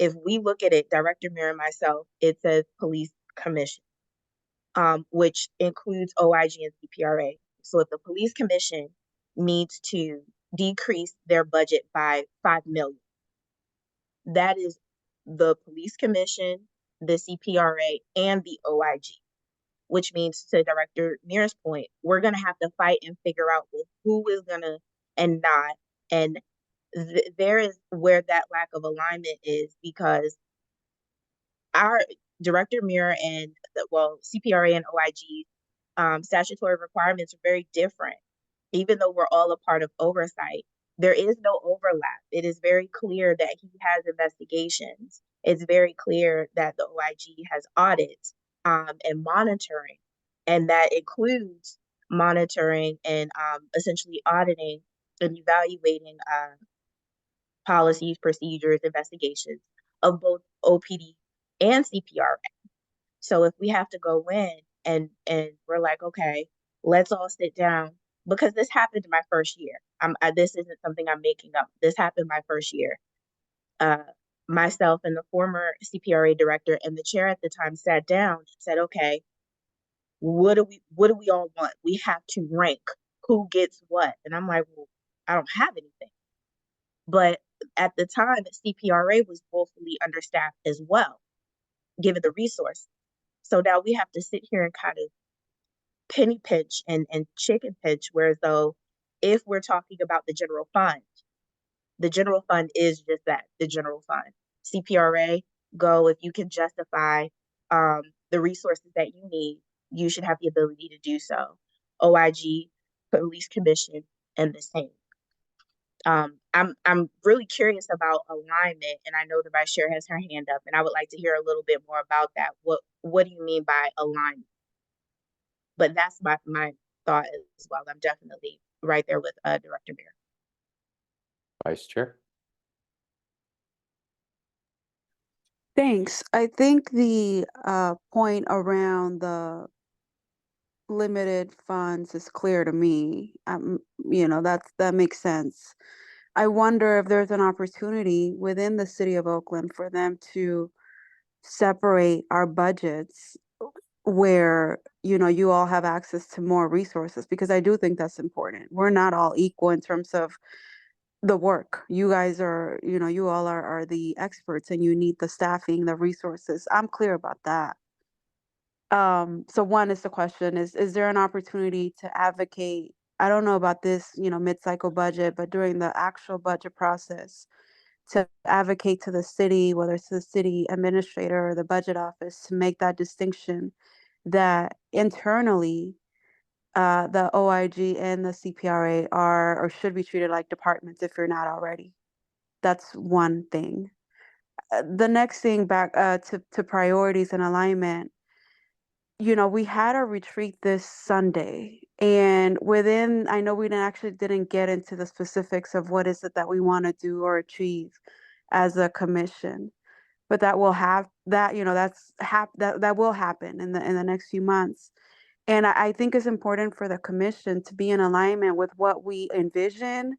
if we look at it, Director Mayor and myself, it says Police Commission, which includes OIG and CPRA. So if the Police Commission needs to decrease their budget by $5 million, that is the Police Commission, the CPRA, and the OIG, which means, to Director Mears' point, we're going to have to fight and figure out who is going to and not. And there is where that lack of alignment is, because our Director Muir and CPRA and OIG statutory requirements are very different. Even though we're all a part of oversight, there is no overlap. It is very clear that he has investigations. It's very clear that the OIG has audits and monitoring, and that includes monitoring and essentially auditing and evaluating policies, procedures, investigations of both OPD and CPRA. So if we have to go in and we're like, okay, let's all sit down, because this happened my first year. This isn't something I'm making up. This happened my first year. Myself and the former CPRA director and the chair at the time sat down and said, okay, what do we all want? We have to rank who gets what. And I'm like, well, I don't have anything. But at the time, CPRA was woefully understaffed as well, given the resources. So now we have to sit here and kind of penny pinch and chicken pinch, whereas though if we're talking about the general fund is just that, the general fund. CPRA, go, if you can justify the resources that you need, you should have the ability to do so. OIG, Police Commission, and the same. I'm really curious about alignment, and I know the vice chair has her hand up, and I would like to hear a little bit more about that. What do you mean by alignment? But that's my thought as well. I'm definitely right there with Director Mayor. Vice Chair. Thanks. I think the point around the limited funds is clear to me. That makes sense. I wonder if there's an opportunity within the city of Oakland for them to separate our budgets where, you all have access to more resources, because I do think that's important. We're not all equal in terms of the work. You guys are, you all are the experts, and you need the staffing, the resources. I'm clear about that. So one is the question is there an opportunity to advocate? I don't know about this, mid-cycle budget, but during the actual budget process, to advocate to the city, whether it's the city administrator or the budget office, to make that distinction that internally, the OIG and the CPRA are or should be treated like departments if you're not already. That's one thing. The next thing, back to priorities and alignment. We had a retreat this Sunday, and I know we didn't get into the specifics of what is it that we want to do or achieve as a commission, but that will that will happen in the next few months. And I think it's important for the commission to be in alignment with what we envision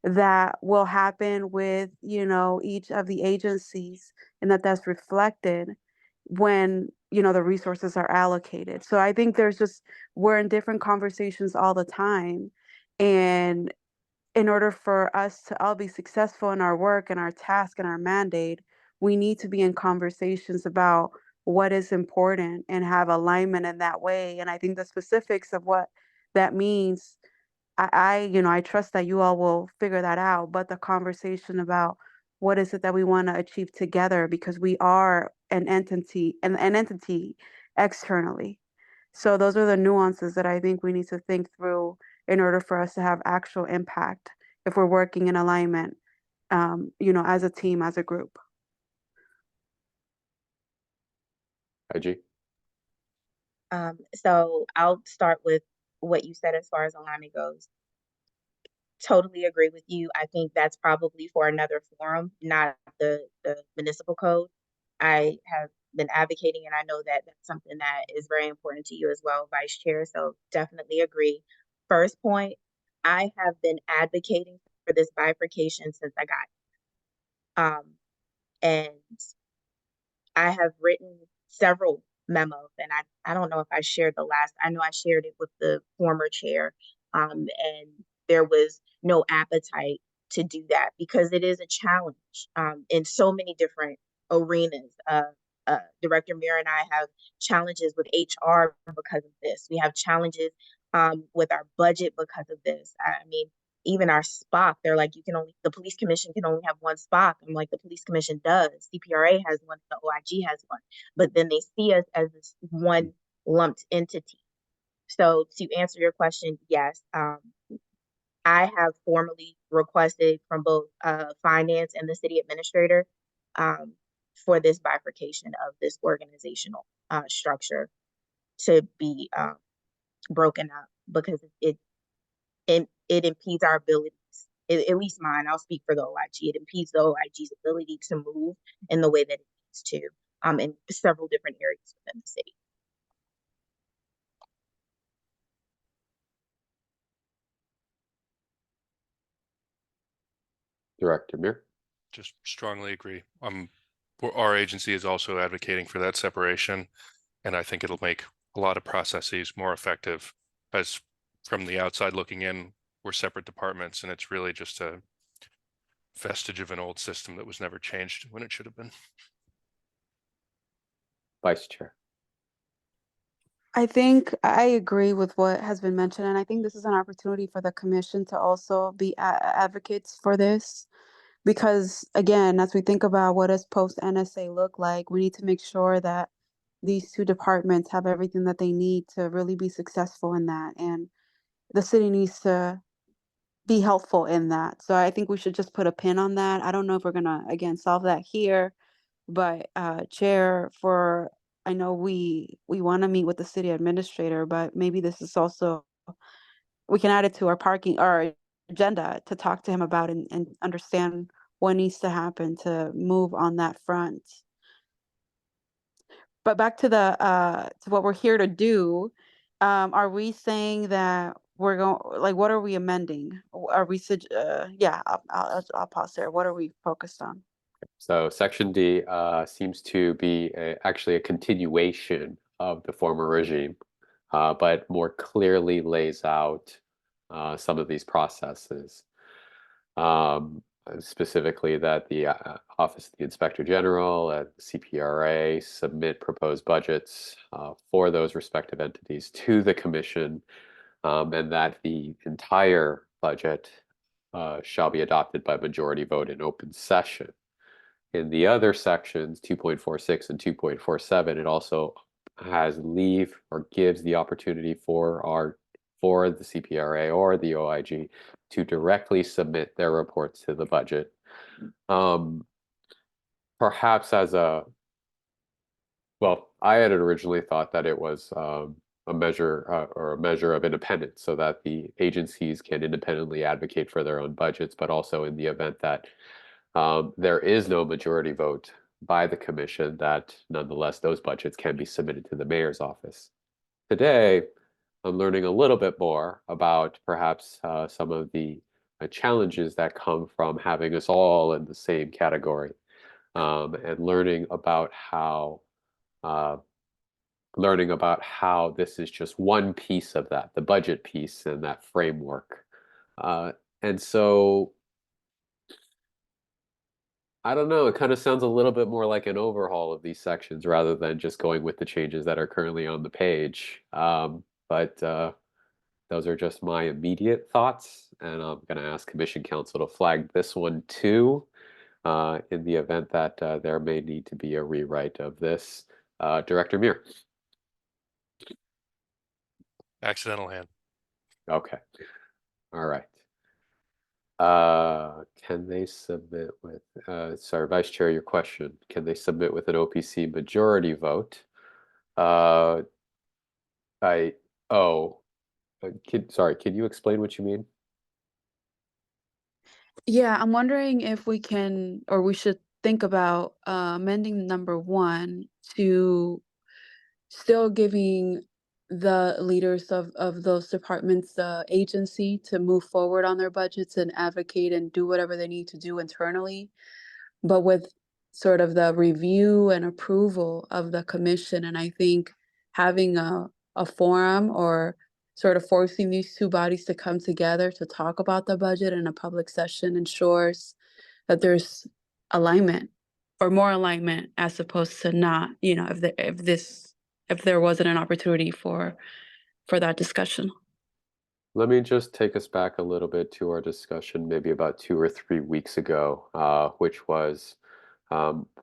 that will happen with, each of the agencies, and that's reflected when, the resources are allocated. So I think we're in different conversations all the time. And in order for us to all be successful in our work and our task and our mandate, we need to be in conversations about what is important and have alignment in that way. And I think the specifics of what that means, I trust that you all will figure that out. But the conversation about what is it that we want to achieve together, because we are an entity externally. So those are the nuances that I think we need to think through in order for us to have actual impact if we're working in alignment, as a team, as a group. IG. So I'll start with what you said as far as alignment goes. Totally agree with you. I think that's probably for another forum, not the municipal code. I have been advocating, and I know that that's something that is very important to you as well, Vice Chair. So definitely agree. First point, I have been advocating for this bifurcation since I got And I have written several memos, and I don't know if I shared the last, I know I shared it with the former chair, and there was no appetite to do that because it is a challenge in so many different arenas. Director Mir and I have challenges with HR because of this. We have challenges with our budget because of this. I mean, even our SPOC, they're like, the police commission can only have one SPOC. I'm like, the police commission does. CPRA has one, the OIG has one, but then they see us as this one lumped entity. So to answer your question, yes, I have formally requested from both finance and the city administrator for this bifurcation of this organizational structure to be broken up because it impedes our abilities. At least mine, I'll speak for the OIG. It impedes the OIG's ability to move in the way that it needs to in several different areas within the city. Director Mir. Just strongly agree. Our agency is also advocating for that separation, and I think it'll make a lot of processes more effective. As from the outside looking in, we're separate departments, and it's really just a vestige of an old system that was never changed when it should have been. Vice Chair. I think I agree with what has been mentioned, and I think this is an opportunity for the commission to also be advocates for this. Because again, as we think about what does post NSA look like, we need to make sure that these two departments have everything that they need to really be successful in that. And the city needs to be helpful in that. So I think we should just put a pin on that. I don't know if we're gonna, again, solve that here, but Chair, I know we want to meet with the city administrator, but maybe this is also, we can add it to our agenda to talk to him about and understand what needs to happen to move on that front. But back to to what we're here to do, are we saying that we're going, like, what are we amending? Are we, yeah, I'll pause there. What are we focused on? So Section D seems to be actually a continuation of the former regime, but more clearly lays out some of these processes. Specifically that the Office of the Inspector General and CPRA submit proposed budgets for those respective entities to the Commission, and that the entire budget shall be adopted by majority vote in open session. In the other sections, 2.46 and 2.47, it also has leave or gives the opportunity for the CPRA or the OIG to directly submit their reports to the budget. Perhaps as I had originally thought that it was a measure of independence so that the agencies can independently advocate for their own budgets, but also in the event that there is no majority vote by the commission, that nonetheless those budgets can be submitted to the mayor's office. Today, I'm learning a little bit more about perhaps some of the challenges that come from having us all in the same category, and learning about how this is just one piece of that, the budget piece and that framework. And so I don't know, it kind of sounds a little bit more like an overhaul of these sections rather than just going with the changes that are currently on the page. But those are just my immediate thoughts, and I'm going to ask Commission Council to flag this one too, in the event that there may need to be a rewrite of this. Director Mir. Accidental hand. Okay. All right. Can they submit with, sorry, Vice Chair, your question, can they submit with an OPC majority vote? Sorry, can you explain what you mean? Yeah, I'm wondering if we can, or we should think about amending number 1 to still giving the leaders of those departments the agency to move forward on their budgets and advocate and do whatever they need to do internally, but with sort of the review and approval of the commission. And I think having a forum or sort of forcing these two bodies to come together to talk about the budget in a public session ensures that there's alignment or more alignment as opposed to not, you know, if there wasn't an opportunity for that discussion. Let me just take us back a little bit to our discussion maybe about 2 or 3 weeks ago, which was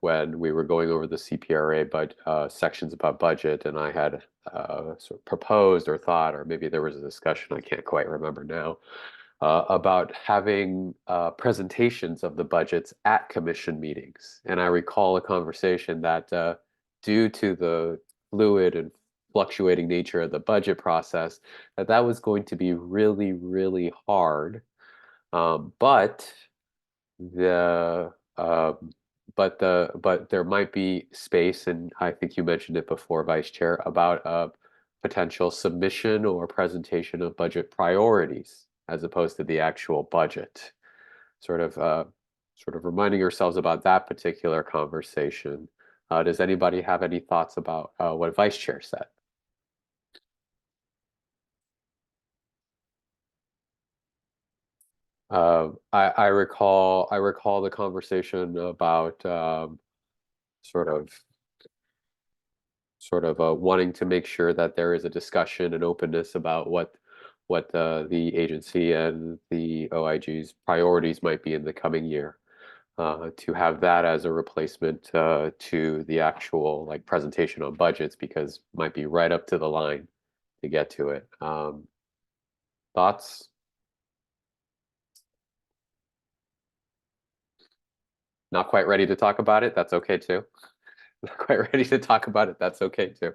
when we were going over the CPRA sections about budget, and I had sort of proposed or thought, or maybe there was a discussion, I can't quite remember now, about having presentations of the budgets at commission meetings. And I recall a conversation that due to the fluid and fluctuating nature of the budget process, that was going to be really, really hard. But the but there might be space, and I think you mentioned it before, Vice Chair, about a potential submission or presentation of budget priorities as opposed to the actual budget. Sort of reminding ourselves about that particular conversation. Does anybody have any thoughts about what Vice Chair said? I recall the conversation about sort of wanting to make sure that there is a discussion and openness about what the agency and the OIG's priorities might be in the coming year. To have that as a replacement to the actual like presentation on budgets, because might be right up to the line to get to it. Thoughts? Not quite ready to talk about it? That's okay too. Not quite ready to talk about it? That's okay too.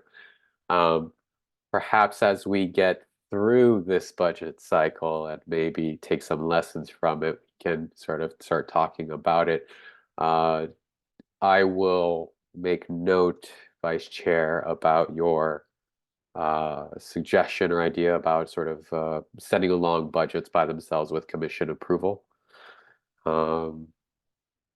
Perhaps as we get through this budget cycle and maybe take some lessons from it, we can sort of start talking about it. I will make note, Vice Chair, about your suggestion or idea about sort of sending along budgets by themselves with commission approval.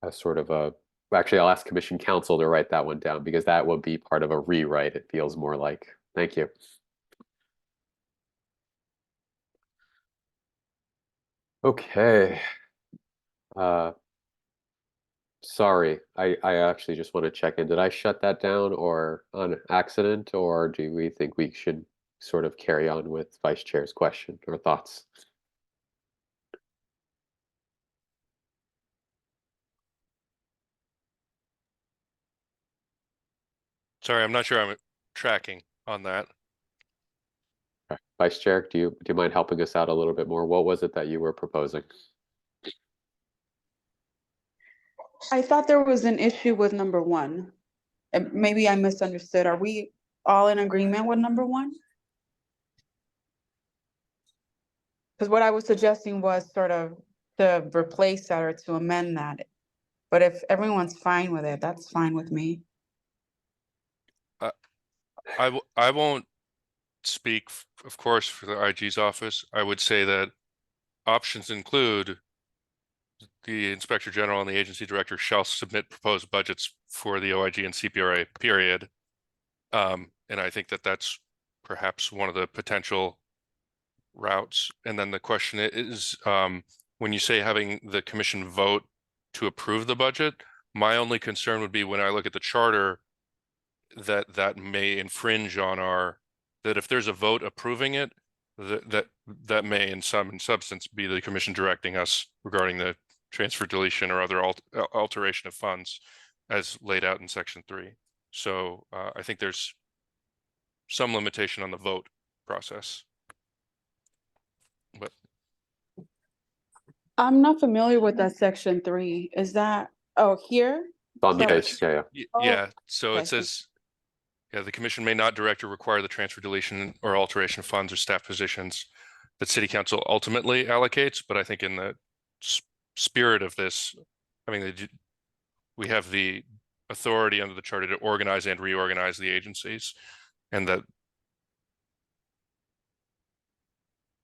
As sort of actually, I'll ask Commission Counsel to write that one down, because that would be part of a rewrite, it feels more like. Thank you. Okay. Sorry, I actually just want to check in. Did I shut that down or on accident, or do we think we should sort of carry on with Vice Chair's question or thoughts? Sorry, I'm not sure I'm tracking on that. Vice Chair, do you mind helping us out a little bit more? What was it that you were proposing? I thought there was an issue with number one. And maybe I misunderstood. Are we all in agreement with number one? Because what I was suggesting was sort of to replace that or to amend that. But if everyone's fine with it, that's fine with me. I won't speak, of course, for the IG's office. I would say that options include the Inspector General and the agency director shall submit proposed budgets for the OIG and CPRA, period. And I think that that's perhaps one of the potential routes. And then the question is, when you say having the commission vote to approve the budget, my only concern would be when I look at the charter, that may infringe on that if there's a vote approving it, that may in substance be the commission directing us regarding the transfer, deletion, or other alteration of funds as laid out in section 3. So I think there's some limitation on the vote process. But I'm not familiar with that section 3. Is that, oh, here? On the Sorry. page, yeah. yeah, so okay. it says, yeah, the commission may not direct or require the transfer, deletion, or alteration of funds or staff positions that city council ultimately allocates. But I think in the spirit of this, I mean, we have the authority under the charter to organize and reorganize the agencies, and that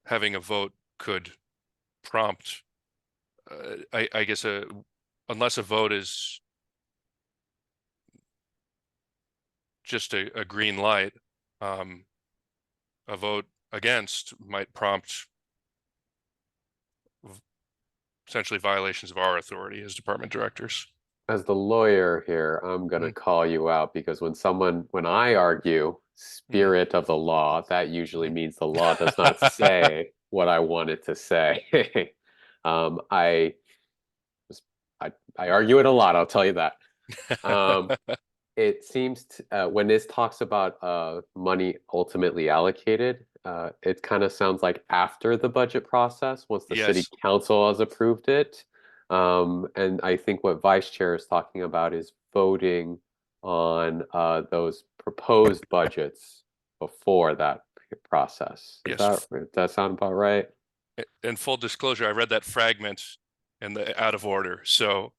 having a vote could prompt, I guess, unless a vote is just a green light. A vote against might prompt essentially violations of our authority as department directors. As the lawyer here, I'm gonna call you out because when I argue spirit of the law, that usually means the law does not say what I want it to say. I argue it a lot, I'll tell you that. It seems when this talks about money ultimately allocated, it kind of sounds like after the budget process, once the city Yes. council has approved it. And I think what vice chair is talking about is voting on those proposed budgets before that process. Yes. Does that sound about right? In full disclosure, I read that fragment in the out of order. So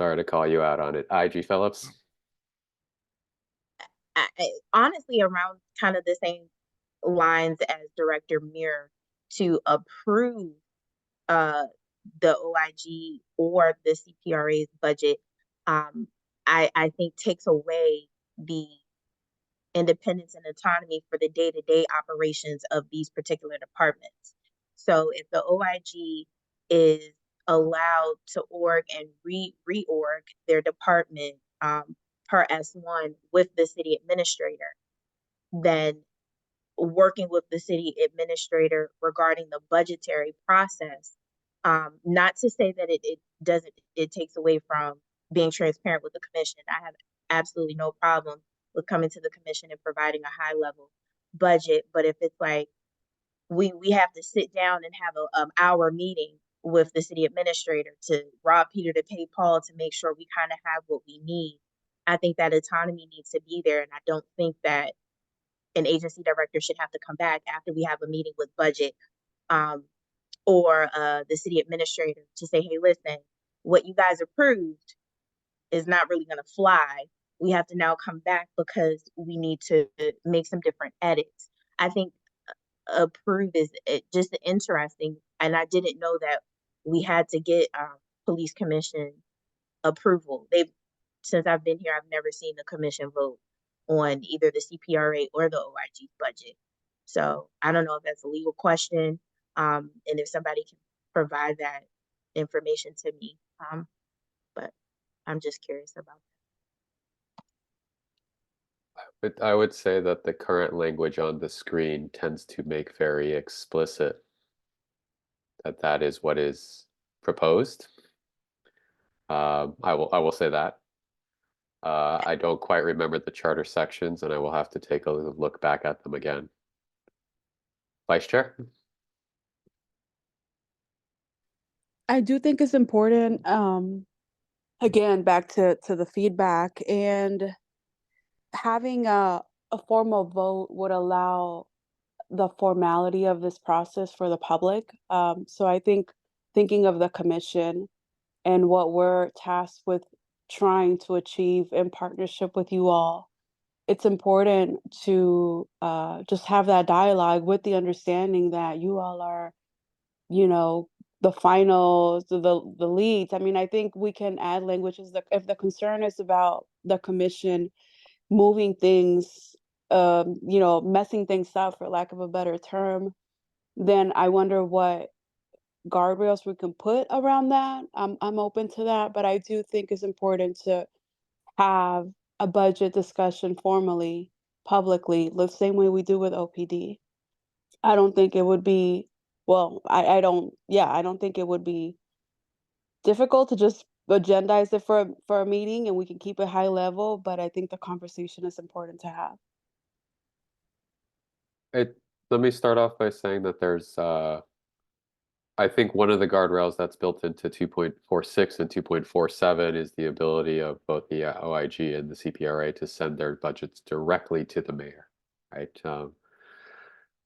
Sorry to call you out on it. IG Phillips? Honestly, around kind of the same lines as Director Muir, to approve the OIG or the CPRA's budget, I think takes away the independence and autonomy for the day-to-day operations of these particular departments. So if the OIG is allowed to org and reorg their department per S1 with the city administrator, then working with the city administrator regarding the budgetary process, not to say that it takes away from being transparent with the commission. I have absolutely no problem with coming to the commission and providing a high level budget. But if it's like we have to sit down and have a hour meeting with the city administrator to rob Peter to pay Paul to make sure we kind of have what we need, I think that autonomy needs to be there. And I don't think that an agency director should have to come back after we have a meeting with budget or the city administrator to say, hey, listen, what you guys approved is not really going to fly. We have to now come back because we need to make some different edits. I think approve is just interesting. And I didn't know that we had to get police commission approval. Since I've been here, I've never seen the commission vote on either the CPRA or the OIG budget. So I don't know if that's a legal question, and if somebody can provide that information to me. But I'm just curious about that. But I would say that the current language on the screen tends to make very explicit that that is what is proposed. I will say that. I don't quite remember the charter sections, and I will have to take a look back at them again. Vice Chair? I do think it's important, again, back to the feedback, and having a formal vote would allow the formality of this process for the public. So I think thinking of the commission and what we're tasked with trying to achieve in partnership with you all, it's important to just have that dialogue with the understanding that you all are, the finals, the leads. I mean, I think we can add languages that if the concern is about the commission moving things, messing things up, for lack of a better term, then I wonder what guardrails we can put around that. I'm open to that, but I do think it's important to have a budget discussion formally, publicly, the same way we do with OPD. I don't think it would be, I don't think it would be difficult to just agendize it for a meeting and we can keep it high level, but I think the conversation is important to have. Let me start off by saying that there's I think one of the guardrails that's built into 2.46 and 2.47 is the ability of both the OIG and the CPRA to send their budgets directly to the mayor, right?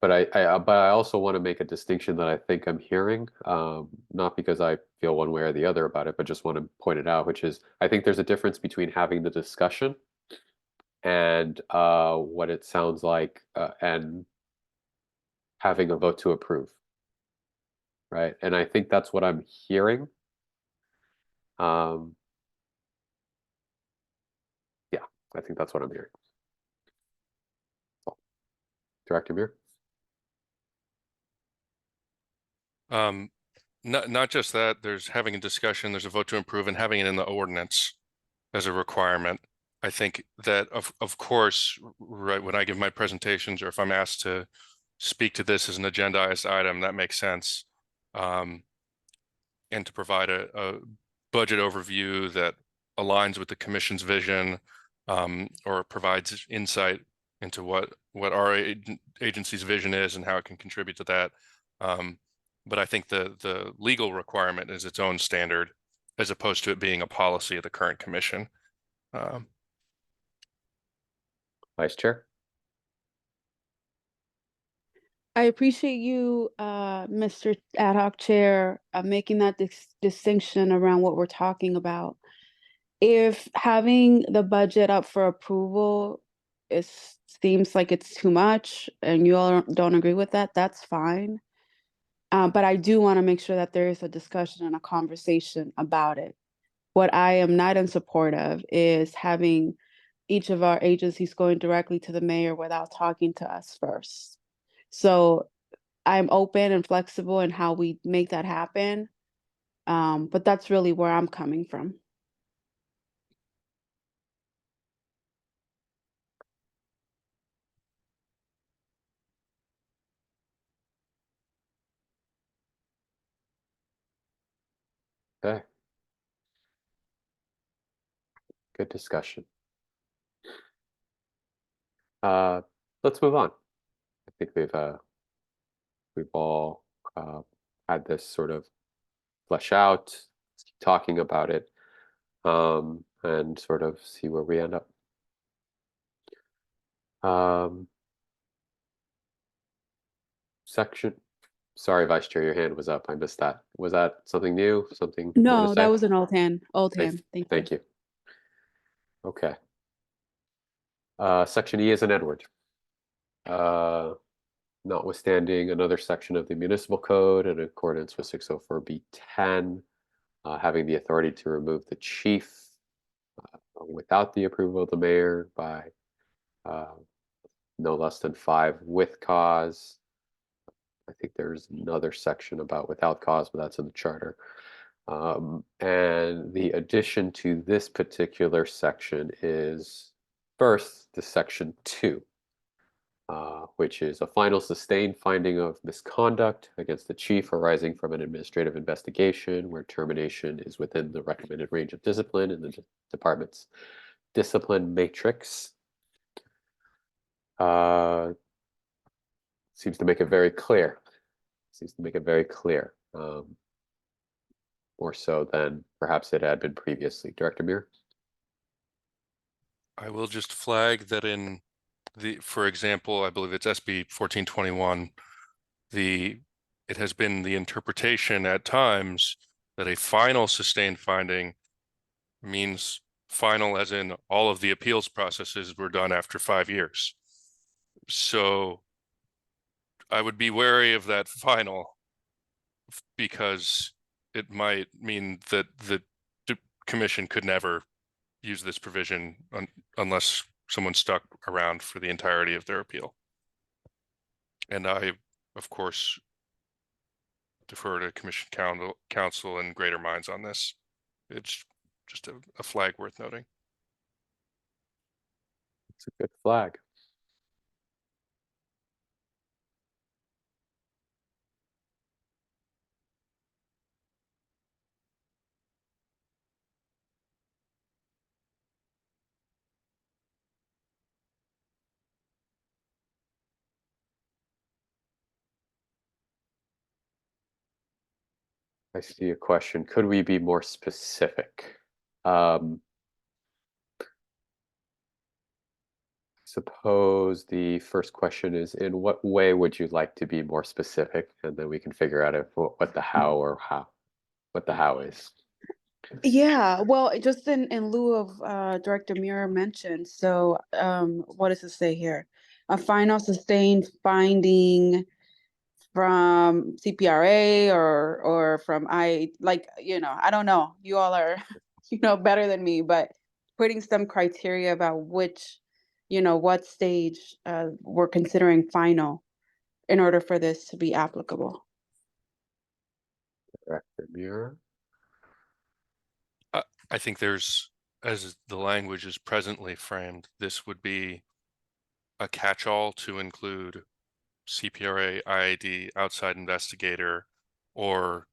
But I also want to make a distinction that I think I'm hearing, not because I feel one way or the other about it, but just want to point it out, which is I think there's a difference between having the discussion and what it sounds like and having a vote to approve. Right. And I think that's what I'm hearing. I think that's what I'm hearing. Director Muir? Not just that, there's having a discussion, there's a vote to improve, and having it in the ordinance as a requirement. I think that of course, right, when I give my presentations or if I'm asked to speak to this as an agendized item, that makes sense. And to provide a budget overview that aligns with the commission's vision, or provides insight into what our agency's vision is and how it can contribute to that. But I think the legal requirement is its own standard, as opposed to it being a policy of the current commission. Vice Chair? I appreciate you, Mr. Ad Hoc Chair, making that distinction around what we're talking about. If having the budget up for approval seems like it's too much and you all don't agree with that, that's fine. But I do want to make sure that there is a discussion and a conversation about it. What I am not in support of is having each of our agencies going directly to the mayor without talking to us first. So I'm open and flexible in how we make that happen. But that's really where I'm coming from. Okay. Good discussion. Let's move on. I think we've all had this sort of flesh out, keep talking about it, and sort of see where we end up. Sorry, Vice Chair, your hand was up. I missed that. Was that something new? Something you wanna No, that say? was an old hand. Thank you. Thank you. Okay. Section E is an Edward. Notwithstanding another section of the municipal code in accordance with 604B10, having the authority to remove the chief without the approval of the mayor by no less than 5 with cause. I think there's another section about without cause, but that's in the charter. And the addition to this particular section is first the section 2, which is a final sustained finding of misconduct against the chief arising from an administrative investigation where termination is within the recommended range of discipline in the department's discipline matrix. Seems to make it very clear. More so than perhaps it had been previously. Director Muir? I will just flag that in for example, I believe it's SB 1421, it has been the interpretation at times that a final sustained finding means final as in all of the appeals processes were done after 5 years. So I would be wary of that final, because it might mean that the commission could never use this provision unless someone stuck around for the entirety of their appeal. And I, of course, defer to commission counsel and greater minds on this. It's just a flag worth noting. It's a good flag. I see a question. Could we be more specific? Suppose the first question is, in what way would you like to be more specific? And then we can figure out what the how is. Yeah, well, just in lieu of Director Muir mentioned, so what does it say here? A final sustained finding from CPRA or from I don't know. You all are better than me, but putting some criteria about which, what stage we're considering final in order for this to be applicable. Director Muir. I think there's, as the language is presently framed, this would be a catch-all to include CPRA, IAD, outside investigator, or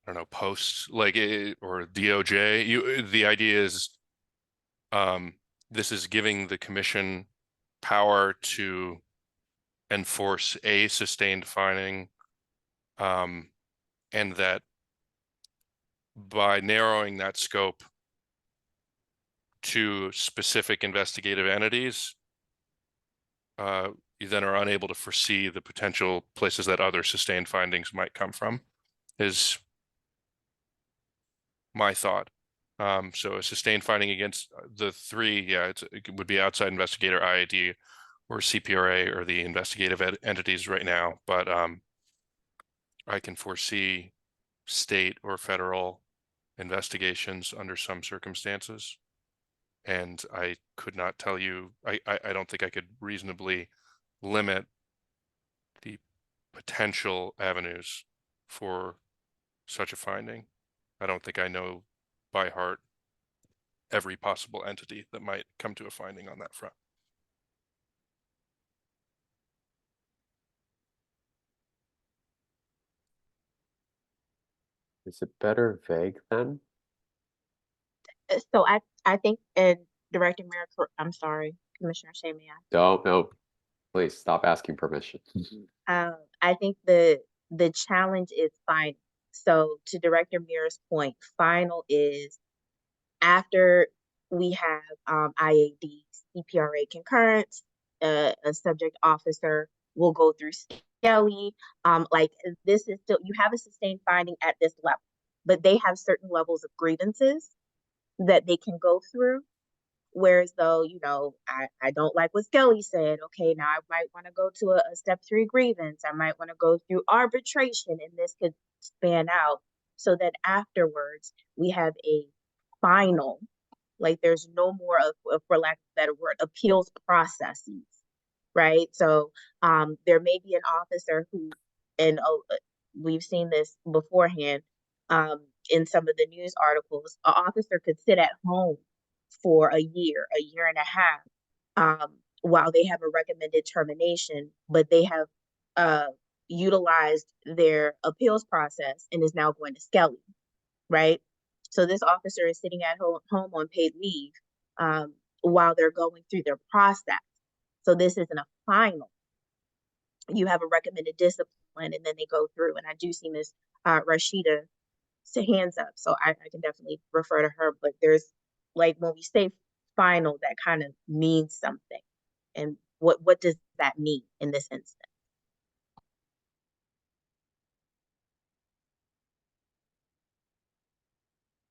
I don't know, post like or DOJ. The idea is, this is giving the commission power to enforce a sustained finding, and that by narrowing that scope to specific investigative entities, you then are unable to foresee the potential places that other sustained findings might come from, is my thought. So a sustained finding against the three, it would be outside investigator, IAD, or CPRA, or the investigative entities right now. But I can foresee state or federal investigations under some circumstances. And I could not tell you, I don't think I could reasonably limit the potential avenues for such a finding. I don't think I know by heart every possible entity that might come to a finding on that front. Is it better vague then? So I think, and Director Mayor, I'm sorry, Commissioner Shea, may I? Don't, no, please stop asking permission. I think the challenge is final. So to Director Muir's point, final is after we have IAD, CPRA concurrence, a subject officer will go through Skelly. Like this is still, you have a sustained finding at this level, but they have certain levels of grievances that they can go through. Whereas though, I don't like what Skelly said. Okay, now I might want to go to a step 3 grievance. I might want to go through arbitration, and this could span out so that afterwards we have a final, like there's no more of, for lack of a better word, appeals processes, right? So there may be an officer who, and we've seen this beforehand in some of the news articles, an officer could sit at home for a year and a half, while they have a recommended termination, but they have utilized their appeals process and is now going to Skelly, right? So this officer is sitting at home on paid leave while they're going through their process. So this isn't a final. You have a recommended discipline, and then they go through. And I do see Ms. Rashida hands up, so I can definitely refer to her. But there's, like, when we say final, that kind of means something. And what does that mean in this instance?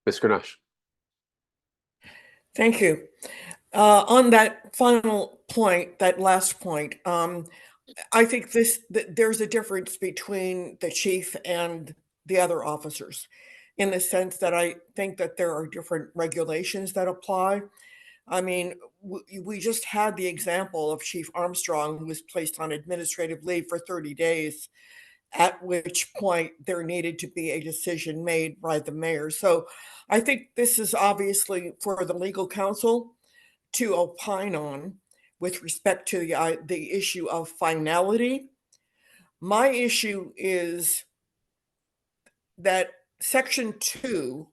Ms. Grenache. Thank you. On that final point, that last point, I think there's a difference between the chief and the other officers, in the sense that I think that there are different regulations that apply. I mean, we just had the example of Chief Armstrong, who was placed on administrative leave for 30 days, at which point there needed to be a decision made by the mayor. So I think this is obviously for the legal counsel to opine on with respect to the issue of finality. My issue is that Section 2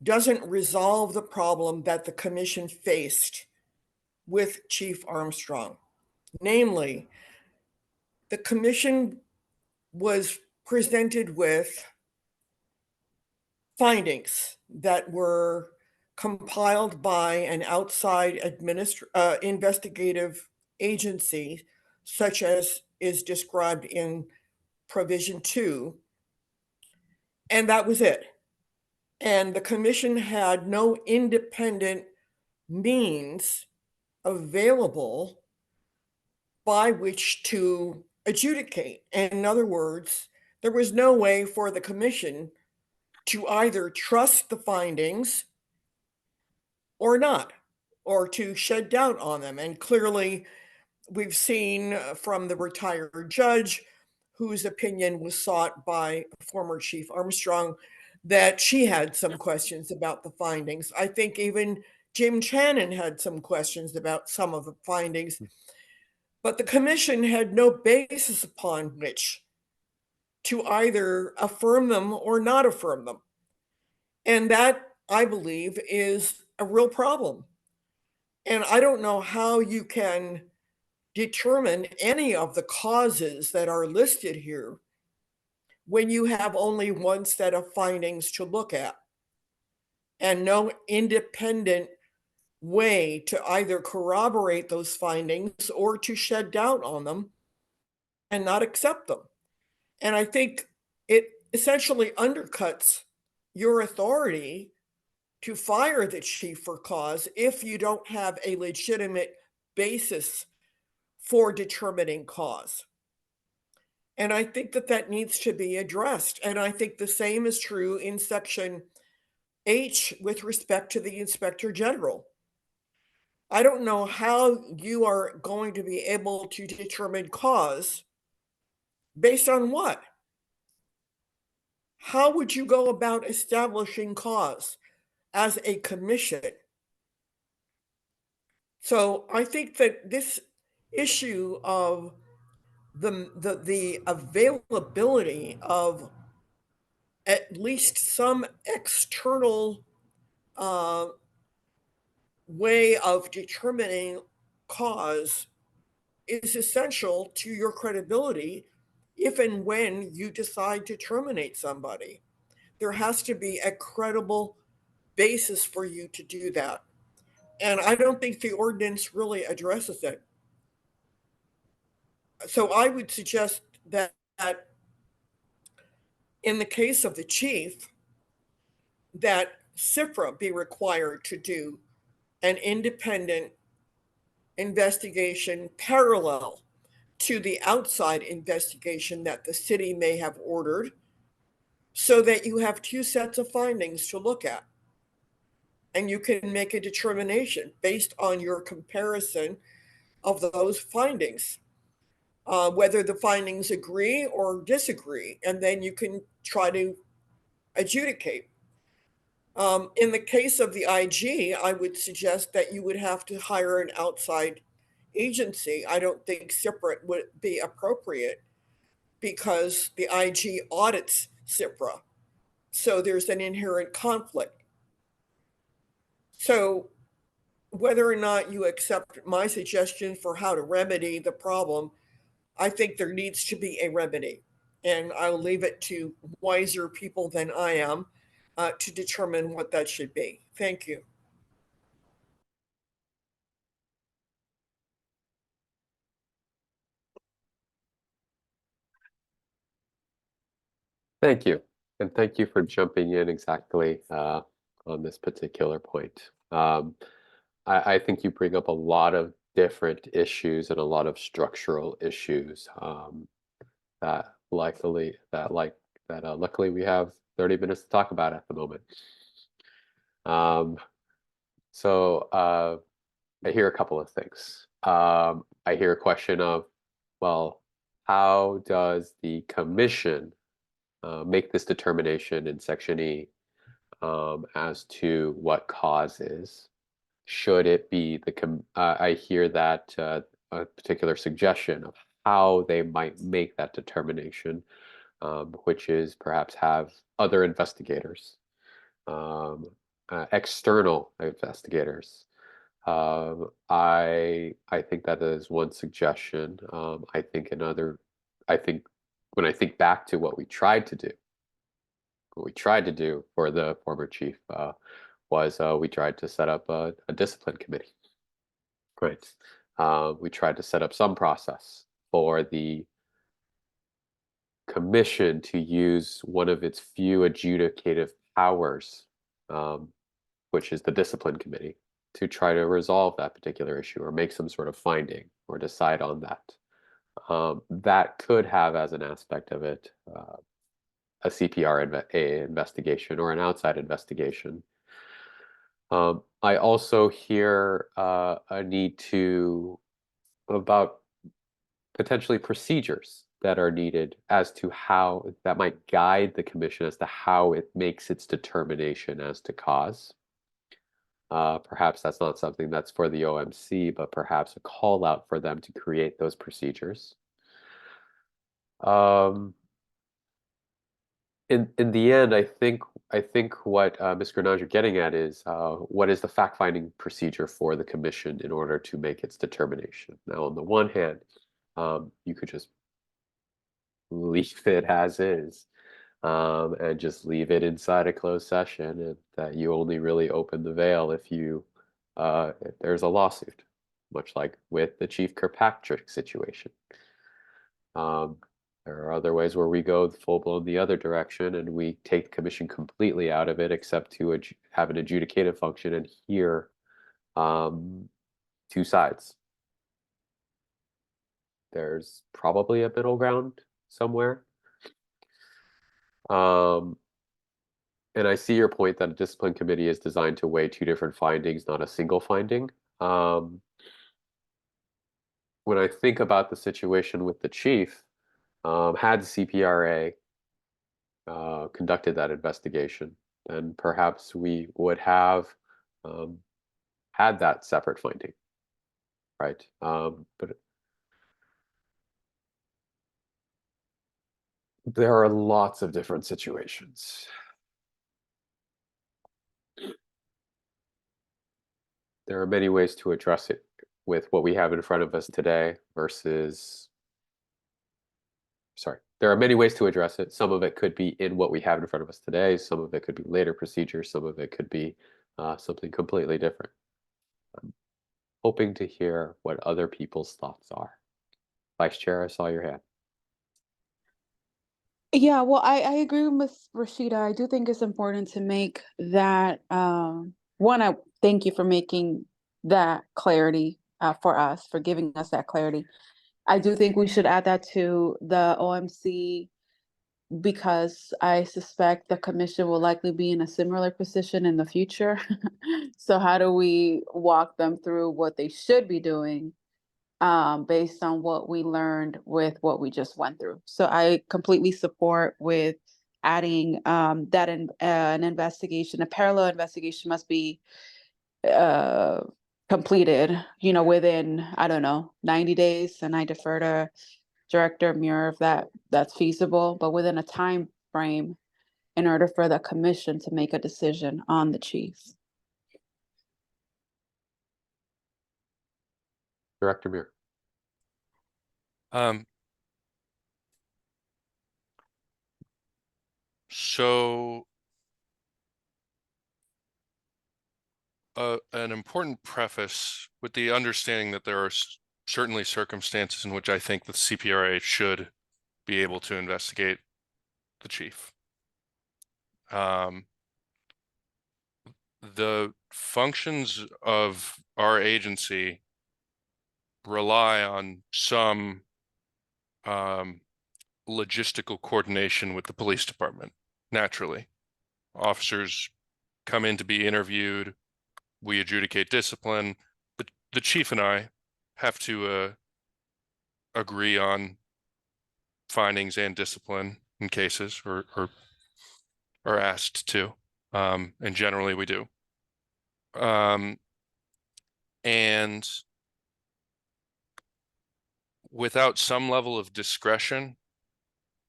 doesn't resolve the problem that the commission faced with Chief Armstrong. Namely, the commission was presented with findings that were compiled by an outside investigative agency, such as is described in Provision 2, and that was it. And the commission had no independent means available by which to adjudicate. And in other words, there was no way for the commission to either trust the findings or not, or to shed doubt on them. And clearly, we've seen from the retired judge, whose opinion was sought by former Chief Armstrong, that she had some questions about the findings. I think even Jim Channon had some questions about some of the findings, but the commission had no basis upon which to either affirm them or not affirm them. And that, I believe, is a real problem. And I don't know how you can determine any of the causes that are listed here when you have only one set of findings to look at and no independent way to either corroborate those findings or to shed doubt on them and not accept them. And I think it essentially undercuts your authority to fire the chief for cause if you don't have a legitimate basis for determining cause. And I think that that needs to be addressed. And I think the same is true in section H with respect to the inspector general. I don't know how you are going to be able to determine cause based on what? How would you go about establishing cause as a commission? So I think that this issue of the availability of at least some external way of determining cause is essential to your credibility if and when you decide to terminate somebody. There has to be a credible basis for you to do that. And I don't think the ordinance really addresses it. So I would suggest that in the case of the chief, that CIFRA be required to do an independent investigation parallel to the outside investigation that the city may have ordered, so that you have two sets of findings to look at. And you can make a determination based on your comparison of those findings, whether the findings agree or disagree, and then you can try to adjudicate. In the case of the IG, I would suggest that you would have to hire an outside agency. I don't think CIPRA would be appropriate because the IG audits CIPRA. So there's an inherent conflict. So whether or not you accept my suggestion for how to remedy the problem, I think there needs to be a remedy. And I'll leave it to wiser people than I am to determine what that should be. Thank you. Thank you. And thank you for jumping in exactly on this particular point. I think you bring up a lot of different issues and a lot of structural issues that luckily we have 30 minutes to talk about at the moment. So I hear a couple of things. I hear a question of, well, how does the commission make this determination in section E as to what cause is? Should it be I hear that a particular suggestion of how they might make that determination, which is perhaps have other investigators, external investigators. I think that is one suggestion. I think when I think back to what we tried to do for the former chief was we tried to set up a discipline committee. Right. We tried to set up some process for the commission to use one of its few adjudicative powers, which is the discipline committee, to try to resolve that particular issue or make some sort of finding or decide on that. That could have as an aspect of it a CPR investigation or an outside investigation. I also hear a need about potentially procedures that are needed as to how that might guide the commission as to how it makes its determination as to cause. Perhaps that's not something that's for the OMC, but perhaps a call out for them to create those procedures. In the end, I think what Ms. Grenache you're getting at is what is the fact-finding procedure for the commission in order to make its determination. Now, on the one hand, you could just leave it as is, and just leave it inside a closed session, and that you only really open the veil if there's a lawsuit, much like with the Chief Kirkpatrick situation. There are other ways where we go full-blown the other direction and we take the commission completely out of it, except to have an adjudicative function and hear two sides. There's probably a middle ground somewhere. And I see your point that a discipline committee is designed to weigh two different findings, not a single finding. When I think about the situation with the chief, had CPRA conducted that investigation, then perhaps we would have had that separate finding, right? But there are lots of different situations. There are many ways to address it with what we have in front of us today versus, sorry, there are many ways to address it. Some of it could be in what we have in front of us today. Some of it could be later procedures. Some of it could be something completely different. I'm hoping to hear what other people's thoughts are. Vice Chair, I saw your hand. Yeah, well, I agree with Rashida. I do think it's important to make that, one, I thank you for making that clarity for us, for giving us that clarity. I do think we should add that to the OMC because I suspect the commission will likely be in a similar position in the future. So how do we walk them through what they should be doing based on what we learned with what we just went through? So I completely support with adding that an investigation, a parallel investigation must be completed, within, I don't know, 90 days. And I defer to Director Muir if that's feasible, but within a time frame in order for the commission to make a decision on the chief. Director Muir. So an important preface with the understanding that there are certainly circumstances in which I think the CPRA should be able to investigate the chief. The functions of our agency rely on some logistical coordination with the police department. Naturally, officers come in to be interviewed, we adjudicate discipline. The chief and I have to agree on findings and discipline in cases, or are asked to, and generally we do. And without some level of discretion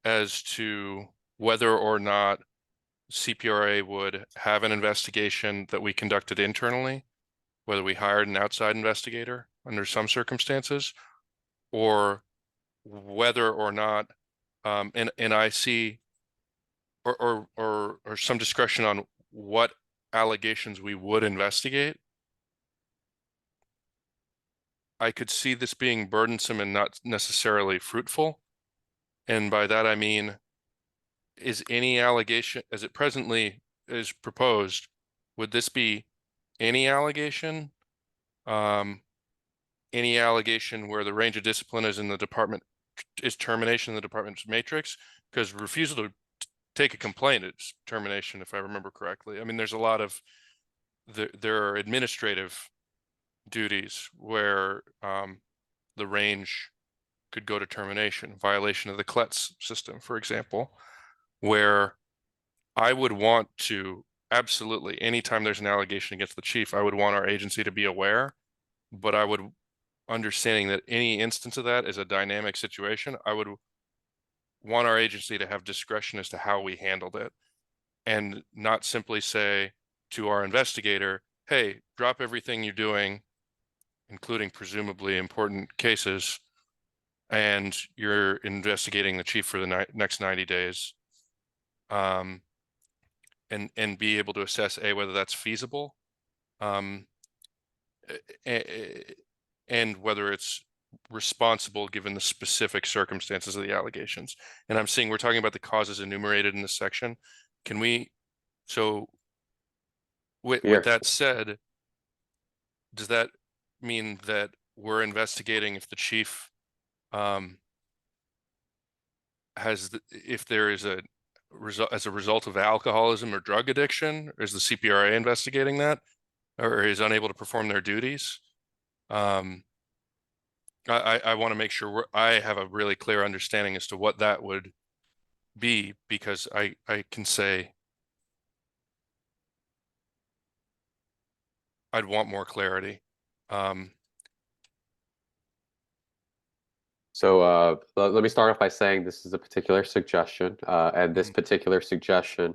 as to whether or not CPRA would have an investigation that we conducted internally, whether we hired an outside investigator under some circumstances, or whether or not, and I see, or some discretion on what allegations we would investigate, I could see this being burdensome and not necessarily fruitful. And by that, I mean, is any allegation, as it presently is proposed, would this be any allegation? Any allegation where the range of discipline is in the department, is termination in the department's matrix? Because refusal to take a complaint is termination, if I remember correctly. I mean, there's a lot of there are administrative duties where the range could go to termination, violation of the CLETS system, for example, where I would want to absolutely, anytime there's an allegation against the chief, I would want our agency to be aware, but I would, understanding that any instance of that is a dynamic situation, I would want our agency to have discretion as to how we handled it, and not simply say to our investigator, hey, drop everything you're doing, including presumably important cases, and you're investigating the chief for the next 90 days. And be able to assess whether that's feasible, and whether it's responsible given the specific circumstances of the allegations. And I'm seeing we're talking about the causes enumerated in this section. Can we, so with that said, does that mean that we're investigating if the chief if there is a result as a result of alcoholism or drug addiction? Is the CPRA investigating that, or is unable to perform their duties? I want to make sure I have a really clear understanding as to what that would be, because I can say I'd want more clarity. So let me start off by saying this is a particular suggestion, and this particular suggestion,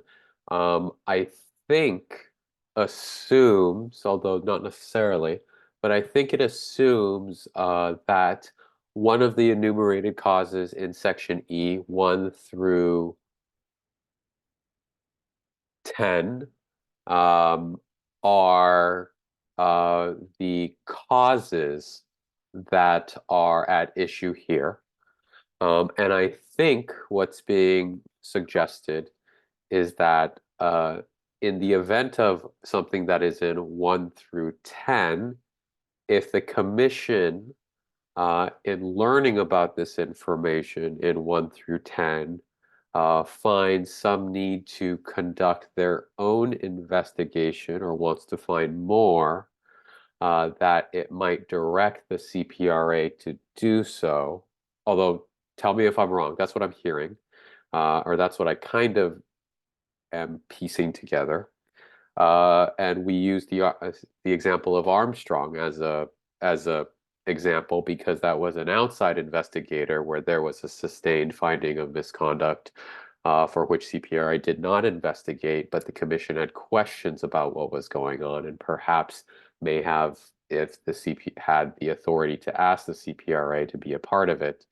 I think, assumes, although not necessarily, but I think it assumes that one of the enumerated causes in section E, 1 through 10, are the causes that are at issue here. And I think what's being suggested is that in the event of something that is in 1 through 10, if the commission, in learning about this information in 1 through 10, finds some need to conduct their own investigation or wants to find more, that it might direct the CPRA to do so. Although, tell me if I'm wrong. That's what I'm hearing, or that's what I kind of am piecing together. And we use the example of Armstrong as a example because that was an outside investigator where there was a sustained finding of misconduct, for which CPRA did not investigate, but the commission had questions about what was going on and perhaps may have, if the CP had the authority to ask the CPRA to be a part of it,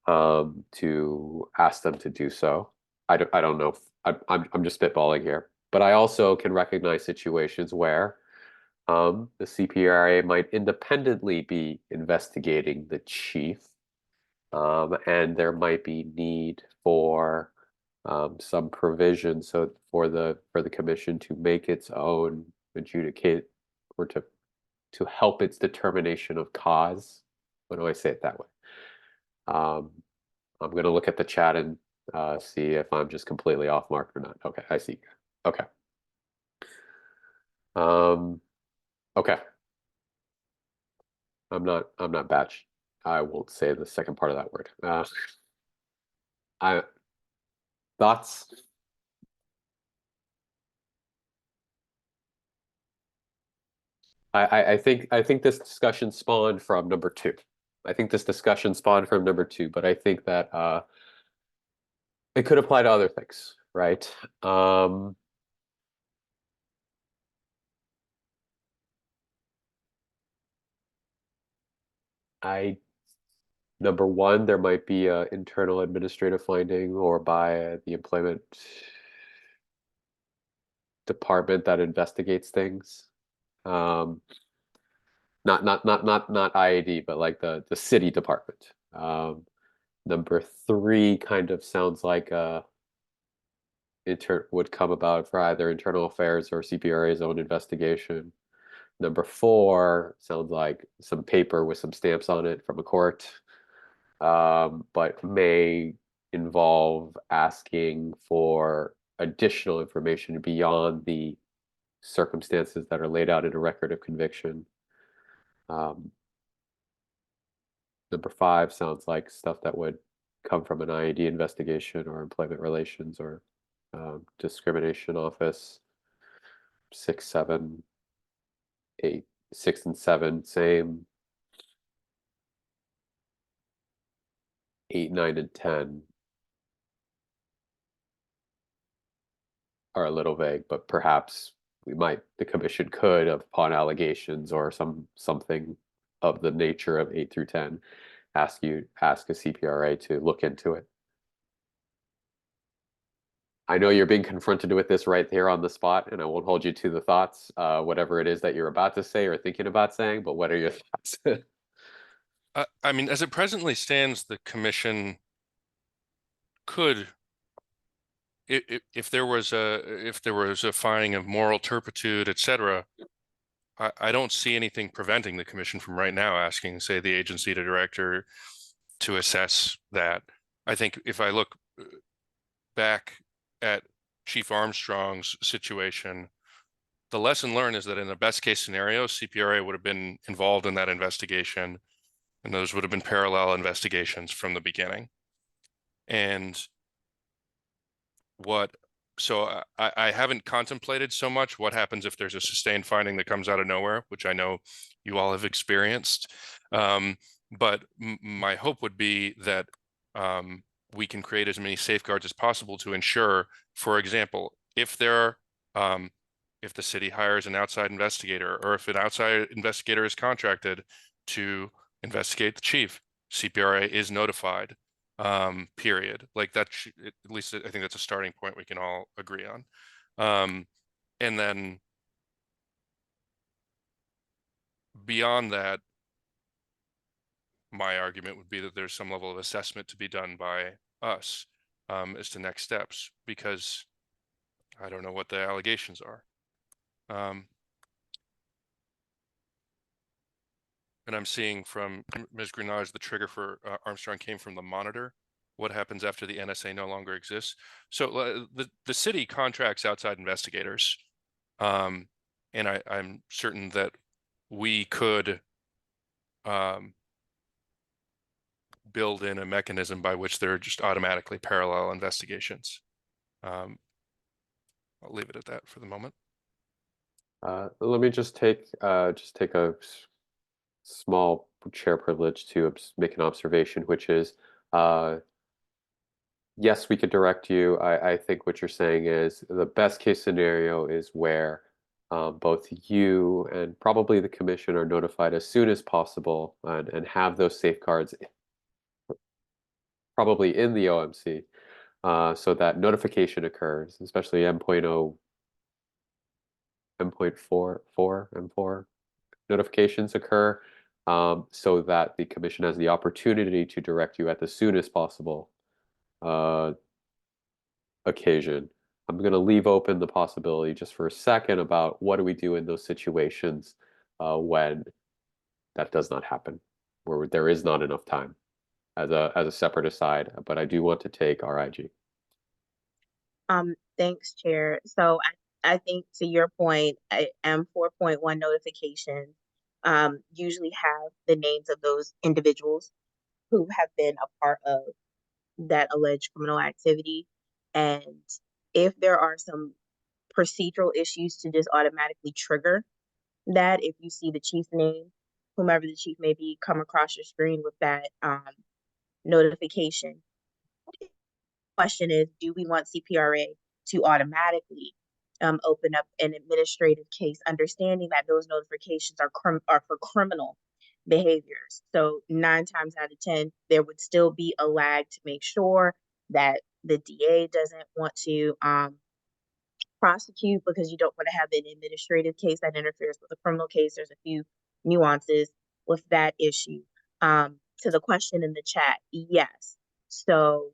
to ask them to do so. I don't know. I'm just spitballing here, but I also can recognize situations where the CPRA might independently be investigating the chief, and there might be need for some provision so for the commission to make its own adjudicate or to help its determination of cause. What do I say it that way? I'm going to look at the chat and see if I'm just completely off mark or not. Okay, I see. Okay. Okay. I'm not batch. I won't say the second part of that word. Thoughts? I think this discussion spawned from number 2. I think this discussion spawned from number 2, but I think that it could apply to other things, right? Number 1, there might be an internal administrative finding or by the employment department that investigates things. Not IAD, but like the city department. Number 3 kind of sounds like would come about for either internal affairs or CPRA's own investigation. Number 4 sounds like some paper with some stamps on it from a court, but may involve asking for additional information beyond the circumstances that are laid out in a record of conviction. Number 5 sounds like stuff that would come from an IED investigation or employment relations or discrimination office. 6, 7, 8, 6 and 7, same. 8, 9, and 10 are a little vague, but perhaps the commission could, upon allegations or something of the nature of 8 through 10, ask a CPRA to look into it. I know you're being confronted with this right there on the spot, and I won't hold you to the thoughts, whatever it is that you're about to say or thinking about saying, but what are your thoughts? I mean, as it presently stands, the commission could, if there was a finding of moral turpitude, etc., I don't see anything preventing the commission from right now asking, say, the agency director to assess that. I think if I look back at Chief Armstrong's situation, the lesson learned is that in the best case scenario, CPRA would have been involved in that investigation, and those would have been parallel investigations from the beginning. And so I haven't contemplated so much what happens if there's a sustained finding that comes out of nowhere, which I know you all have experienced. But my hope would be that we can create as many safeguards as possible to ensure, for example, if the city hires an outside investigator, or if an outside investigator is contracted to investigate the chief, CPRA is notified. Period. Like that, at least I think that's a starting point we can all agree on. And then beyond that, my argument would be that there's some level of assessment to be done by us as to next steps, because I don't know what the allegations are. And I'm seeing from Ms. Grenache, the trigger for Armstrong came from the monitor. What happens after the NSA no longer exists? So the city contracts outside investigators. And I'm certain that we could build in a mechanism by which there are just automatically parallel investigations. I'll leave it at that for the moment. Let me just take a small chair privilege to make an observation, which is, yes, we could direct you. I think what you're saying is the best case scenario is where both you and probably the commission are notified as soon as possible and have those safeguards probably in the OMC so that notification occurs, especially M.0, M4 notifications occur, so that the commission has the opportunity to direct you at the soonest possible occasion. I'm going to leave open the possibility just for a second about what do we do in those situations when that does not happen, where there is not enough time, as a separate aside. But I do want to take RIG. Thanks, Chair. So I think to your point, M4.1 notifications usually have the names of those individuals who have been a part of that alleged criminal activity. And if there are some procedural issues to just automatically trigger that, if you see the chief's name, whomever the chief may be, come across your screen with that notification. Question is, do we want CPRA to automatically open up an administrative case, understanding that those notifications are for criminal behaviors? So 9 times out of 10, there would still be a lag to make sure that the DA doesn't want to prosecute, because you don't want to have an administrative case that interferes with a criminal case. There's a few nuances with that issue. To the question in the chat, yes. So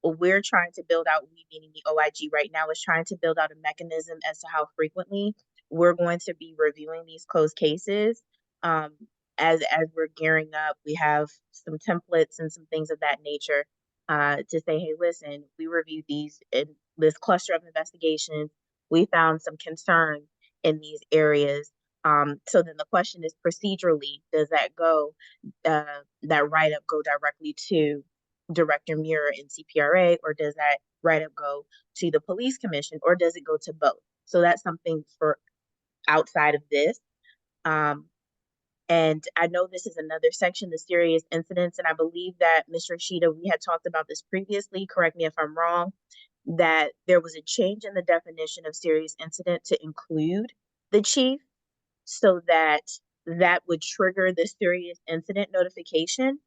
we're trying to build out, we meaning the OIG right now, is trying to build out a mechanism as to how frequently we're going to be reviewing these closed cases. As we're gearing up, we have some templates and some things of that nature to say, hey, listen, we reviewed these in this cluster of investigations. We found some concerns in these areas. So then the question is procedurally, does that go, that write-up go directly to Director Muir and CPRA, or does that write-up go to the Police Commission, or does it go to both? So that's something for outside of this. And I know this is another section, the serious incidents, and I believe that Mr. Ishida, we had talked about this previously, correct me if I'm wrong, that there was a change in the definition of serious incident to include the chief, so that that would trigger the serious incident notification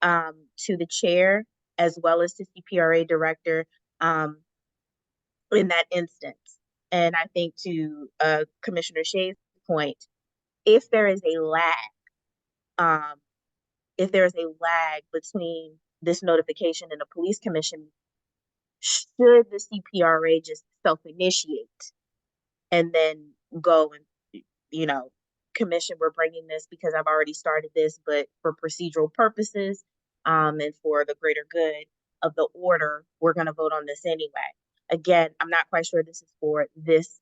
to the chair as well as to CPRA director in that instance. And I think to Commissioner Shea's point, if there is a lag, between this notification and the police commission, should the CPRA just self-initiate and then go and, commission, we're bringing this because I've already started this, but for procedural purposes, and for the greater good of the order, we're going to vote on this anyway. Again, I'm not quite sure this is for this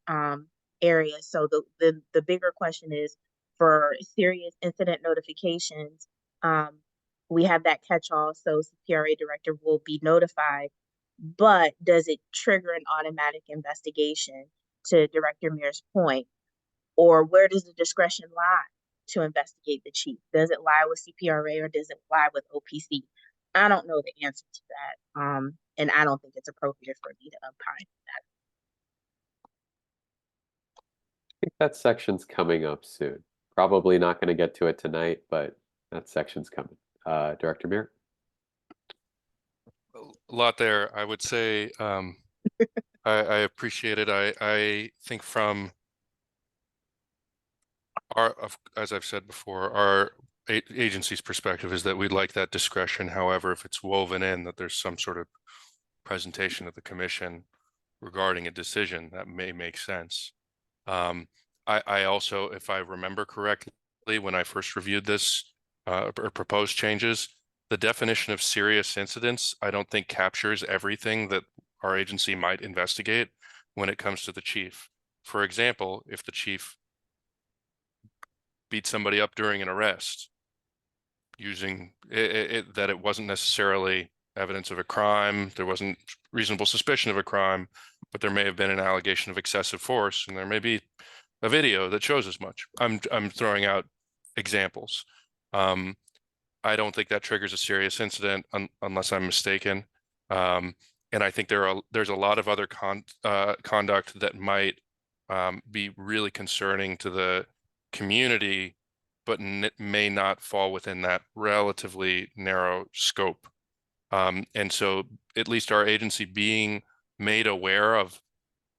area. So the bigger question is for serious incident notifications. We have that catch-all, so CPRA director will be notified, but does it trigger an automatic investigation, to Director Muir's point? Or where does the discretion lie to investigate the chief? Does it lie with CPRA or does it lie with OPC? I don't know the answer to that. And I don't think it's appropriate for me to opine that. I think that section's coming up soon. Probably not going to get to it tonight, but that section's coming. Director Muir? A lot there. I would say I appreciate it. I think from as I've said before, our agency's perspective is that we'd like that discretion. However, if it's woven in that there's some sort of presentation of the commission regarding a decision, that may make sense. I also, if I remember correctly, when I first reviewed this or proposed changes, the definition of serious incidents, I don't think captures everything that our agency might investigate when it comes to the chief. For example, if the chief beat somebody up during an arrest, using that it wasn't necessarily evidence of a crime, there wasn't reasonable suspicion of a crime, but there may have been an allegation of excessive force, and there may be a video that shows as much. I'm throwing out examples. I don't think that triggers a serious incident unless I'm mistaken. And I think there's a lot of other conduct that might be really concerning to the community, but may not fall within that relatively narrow scope. And so at least our agency being made aware of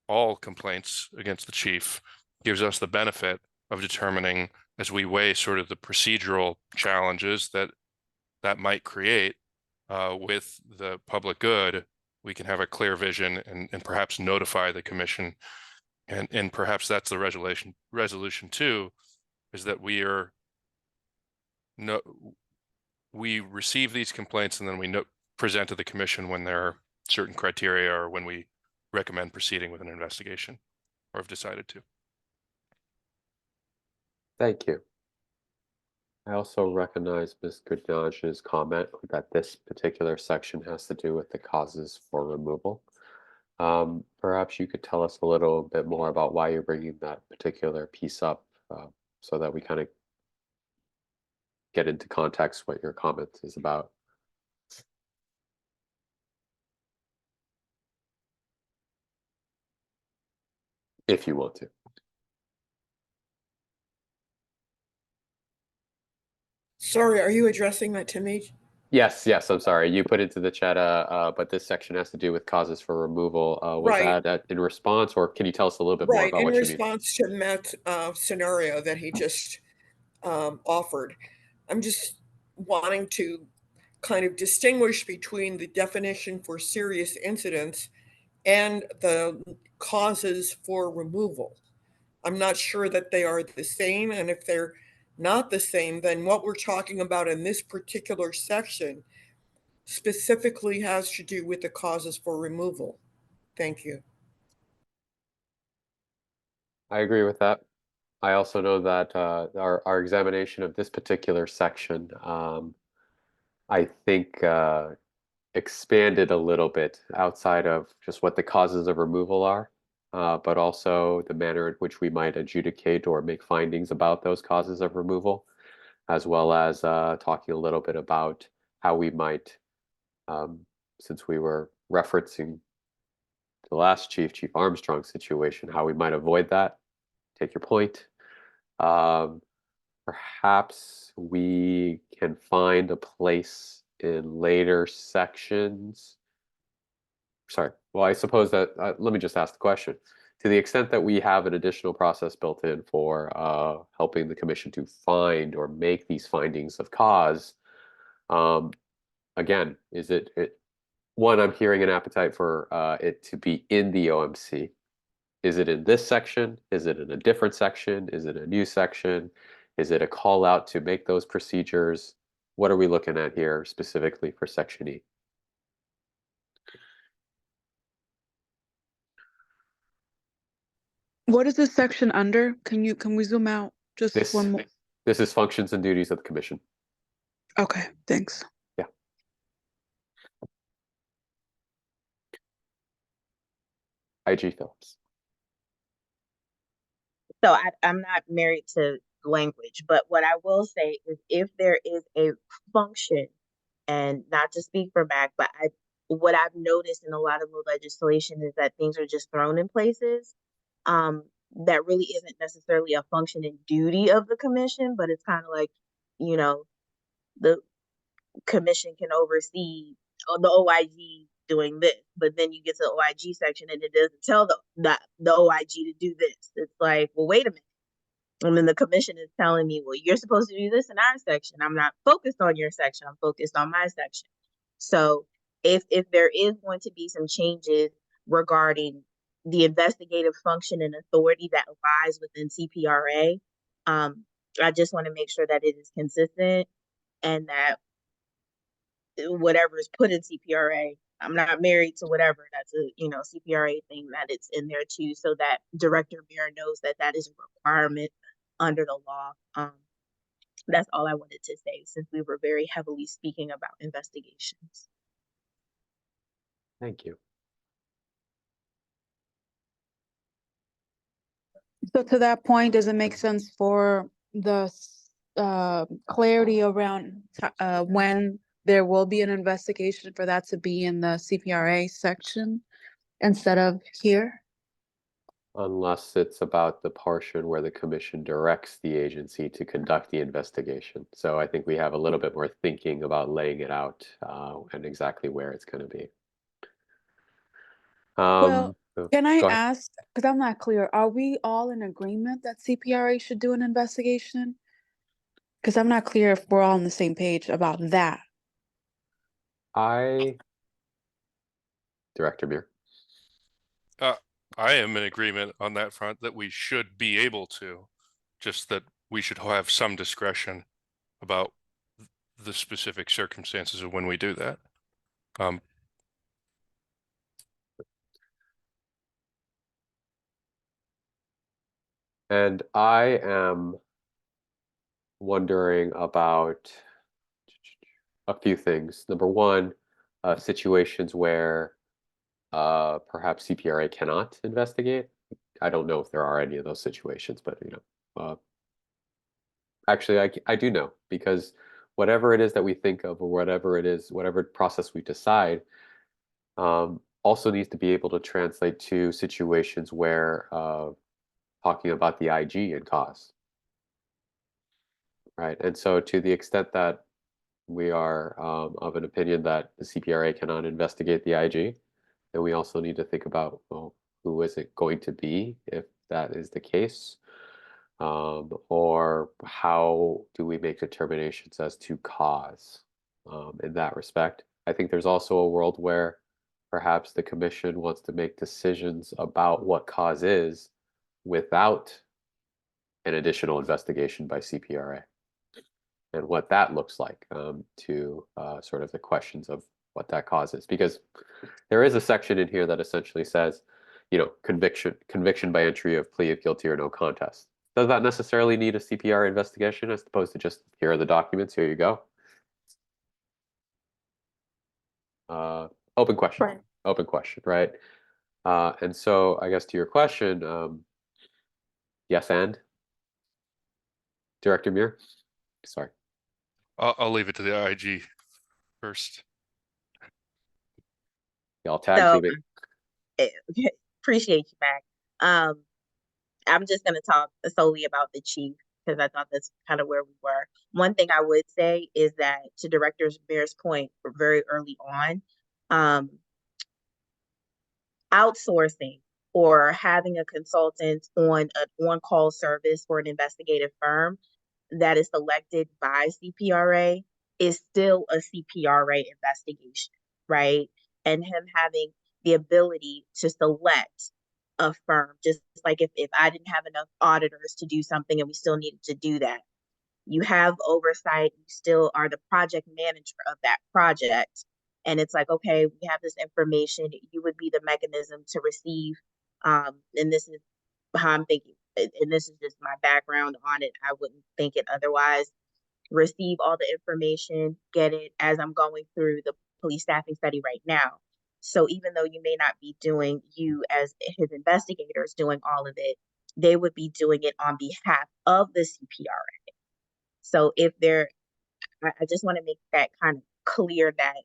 all complaints against the chief gives us the benefit of determining, as we weigh sort of the procedural challenges that might create with the public good, we can have a clear vision and perhaps notify the commission. And perhaps that's the resolution too, is that we receive these complaints and then we present to the commission when there are certain criteria or when we recommend proceeding with an investigation or have decided to. Thank you. I also recognize Ms. Goodnage's comment that this particular section has to do with the causes for removal. Perhaps you could tell us a little bit more about why you're bringing that particular piece up, so that we kind of get into context what your comment is about. If you want to. Sorry, are you addressing that to me? Yes, I'm sorry. You put into the chat, but this section has to do with causes for removal. Was Right. that in response, or can you tell us a little bit more Right, about in what you mean? response to Matt's scenario that he just offered. I'm just wanting to kind of distinguish between the definition for serious incidents and the causes for removal. I'm not sure that they are the same, and if they're not the same, then what we're talking about in this particular section specifically has to do with the causes for removal. Thank you. I agree with that. I also know that our examination of this particular section, I think expanded a little bit outside of just what the causes of removal are, but also the manner in which we might adjudicate or make findings about those causes of removal, as well as talking a little bit about how we might, since we were referencing the last Chief Armstrong situation, how we might avoid that. Take your point. Perhaps we can find a place in later sections. Sorry. Well, I suppose that let me just ask the question. To the extent that we have an additional process built in for helping the commission to find or make these findings of cause, again, is it one, I'm hearing an appetite for it to be in the OMC. Is it in this section? Is it in a different section? Is it a new section? Is it a call out to make those procedures? What are we looking at here specifically for Section E? What is this section under? Can we zoom out just This one more? this is functions and duties of the commission. Okay, thanks. Yeah. IG Phillips. So I'm not married to language, but what I will say is if there is a function, and not to speak for back, but what I've noticed in a lot of the legislation is that things are just thrown in places that really isn't necessarily a function and duty of the commission, but it's kind of like, you know, the commission can oversee the OIG doing this, but then you get to the OIG section and it doesn't tell the OIG to do this. It's like, well, wait a minute. And then the commission is telling me, well, you're supposed to do this in our section. I'm not focused on your section. I'm focused on my section. So if there is going to be some changes regarding the investigative function and authority that lies within CPRA, I just want to make sure that it is consistent and that whatever is put in CPRA, I'm not married to whatever, that's a CPRA thing, that it's in there too, so that Director Muir knows that that is a requirement under the law. That's all I wanted to say, since we were very heavily speaking about investigations. Thank you. So to that point, does it make sense for the clarity around when there will be an investigation for that to be in the CPRA section instead of here? Unless it's about the portion where the commission directs the agency to conduct the investigation. So I think we have a little bit more thinking about laying it out and exactly where it's going to be. Well, can I go ahead. ask, because I'm not clear, are we all in agreement that CPRA should do an investigation? Because I'm not clear if we're all on the same page about that. Director Muir. I am in agreement on that front that we should be able to, just that we should have some discretion about the specific circumstances of when we do that. And I am wondering about a few things. Number one, situations where perhaps CPRA cannot investigate. I don't know if there are any of those situations, but actually I do know, because whatever it is that we think of, or whatever it is, whatever process we decide, also needs to be able to translate to situations where talking about the IG and cause. Right. And so to the extent that we are of an opinion that the CPRA cannot investigate the IG, then we also need to think about, well, who is it going to be if that is the case? Or how do we make determinations as to cause in that respect? I think there's also a world where perhaps the commission wants to make decisions about what cause is without an additional investigation by CPRA, and what that looks like to sort of the questions of what that causes. Because there is a section in here that essentially says, conviction by entry of plea of guilty or no contest. Does that necessarily need a CPR investigation as opposed to just here are the documents, here you go? Open question. Right. Open question, right? And so I guess to your question, yes, and Director Muir? Sorry. I'll leave it to the IG first. Y'all tag So teaming. appreciate you, Mac. I'm just going to talk solely about the chief because I thought that's kind of where we were. One thing I would say is that to Director Muir's point, very early on, outsourcing or having a consultant on an on-call service for an investigative firm that is selected by CPRA is still a CPRA investigation, right? And him having the ability to select a firm, just like if I didn't have enough auditors to do something and we still needed to do that, you have oversight, you still are the project manager of that project. And it's like, okay, we have this information, you would be the mechanism to receive, and this is how I'm thinking, and this is just my background on it, I wouldn't think it otherwise, receive all the information, get it as I'm going through the police staffing study right now. So even though you may not be doing, you as his investigators doing all of it, they would be doing it on behalf of the CPRA. So if they're, I just want to make that kind of clear that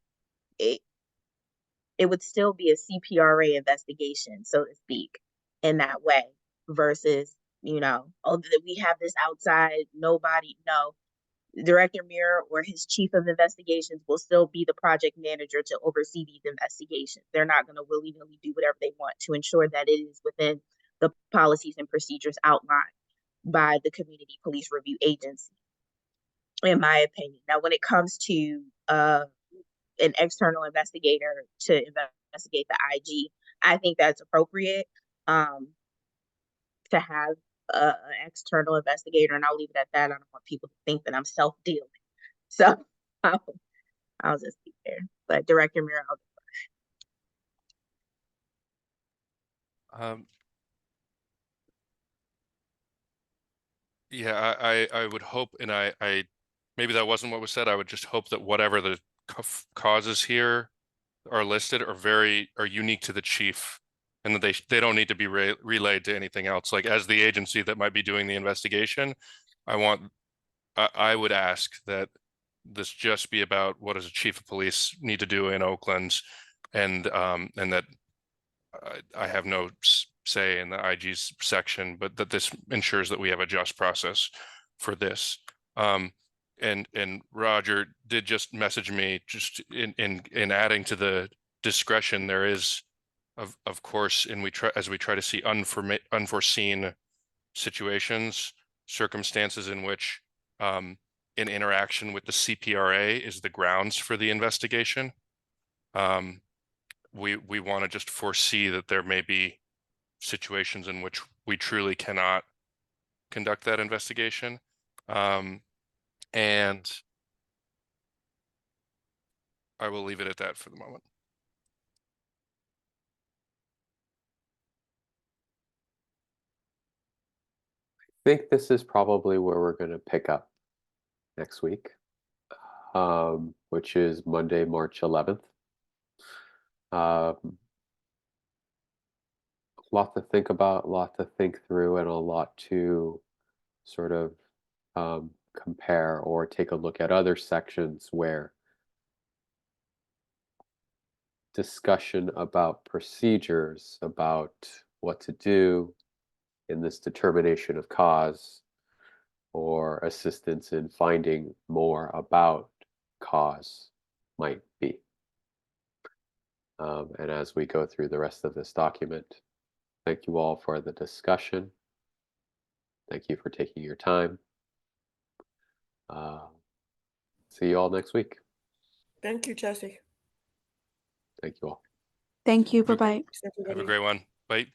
it would still be a CPRA investigation, so to speak, in that way, versus, oh, we have this outside, nobody, no. Director Muir or his chief of investigations will still be the project manager to oversee these investigations. They're not going to willy-nilly do whatever they want to ensure that it is within the policies and procedures outlined by the Community Police Review Agency, in my opinion. Now, when it comes to an external investigator to investigate the IG, I think that's appropriate to have an external investigator, and I'll leave it at that. I don't want people to think that I'm self-dealing. So I'll just be there. But Director Muir, Yeah, I would hope, and I maybe that wasn't what was said. I would just hope that whatever the causes here are listed are unique to the chief, and that they don't need to be relayed to anything else. Like, as the agency that might be doing the investigation, I would ask that this just be about what does a chief of police need to do in Oakland, and that I have no say in the IG's section, but that this ensures that we have a just process for this. And Roger did just message me just in adding to the discretion. There is, of course, and as we try to see unforeseen situations, circumstances in which an interaction with the CPRA is the grounds for the investigation. We want to just foresee that there may be situations in which we truly cannot conduct that investigation. And I will leave it at that for the moment. I think this is probably where we're going to pick up next week, which is Monday, March 11th. A lot to think about, a lot to think through, and a lot to sort of compare or take a look at other sections where discussion about procedures, about what to do in this determination of cause, or assistance in finding more about cause might be. And as we go through the rest of this document, thank you all for the discussion. Thank you for taking your time. See you all next week. Thank you, Jesse. Thank you all. Thank you. Bye-bye. Thanks, Have a everybody. great one. Bye.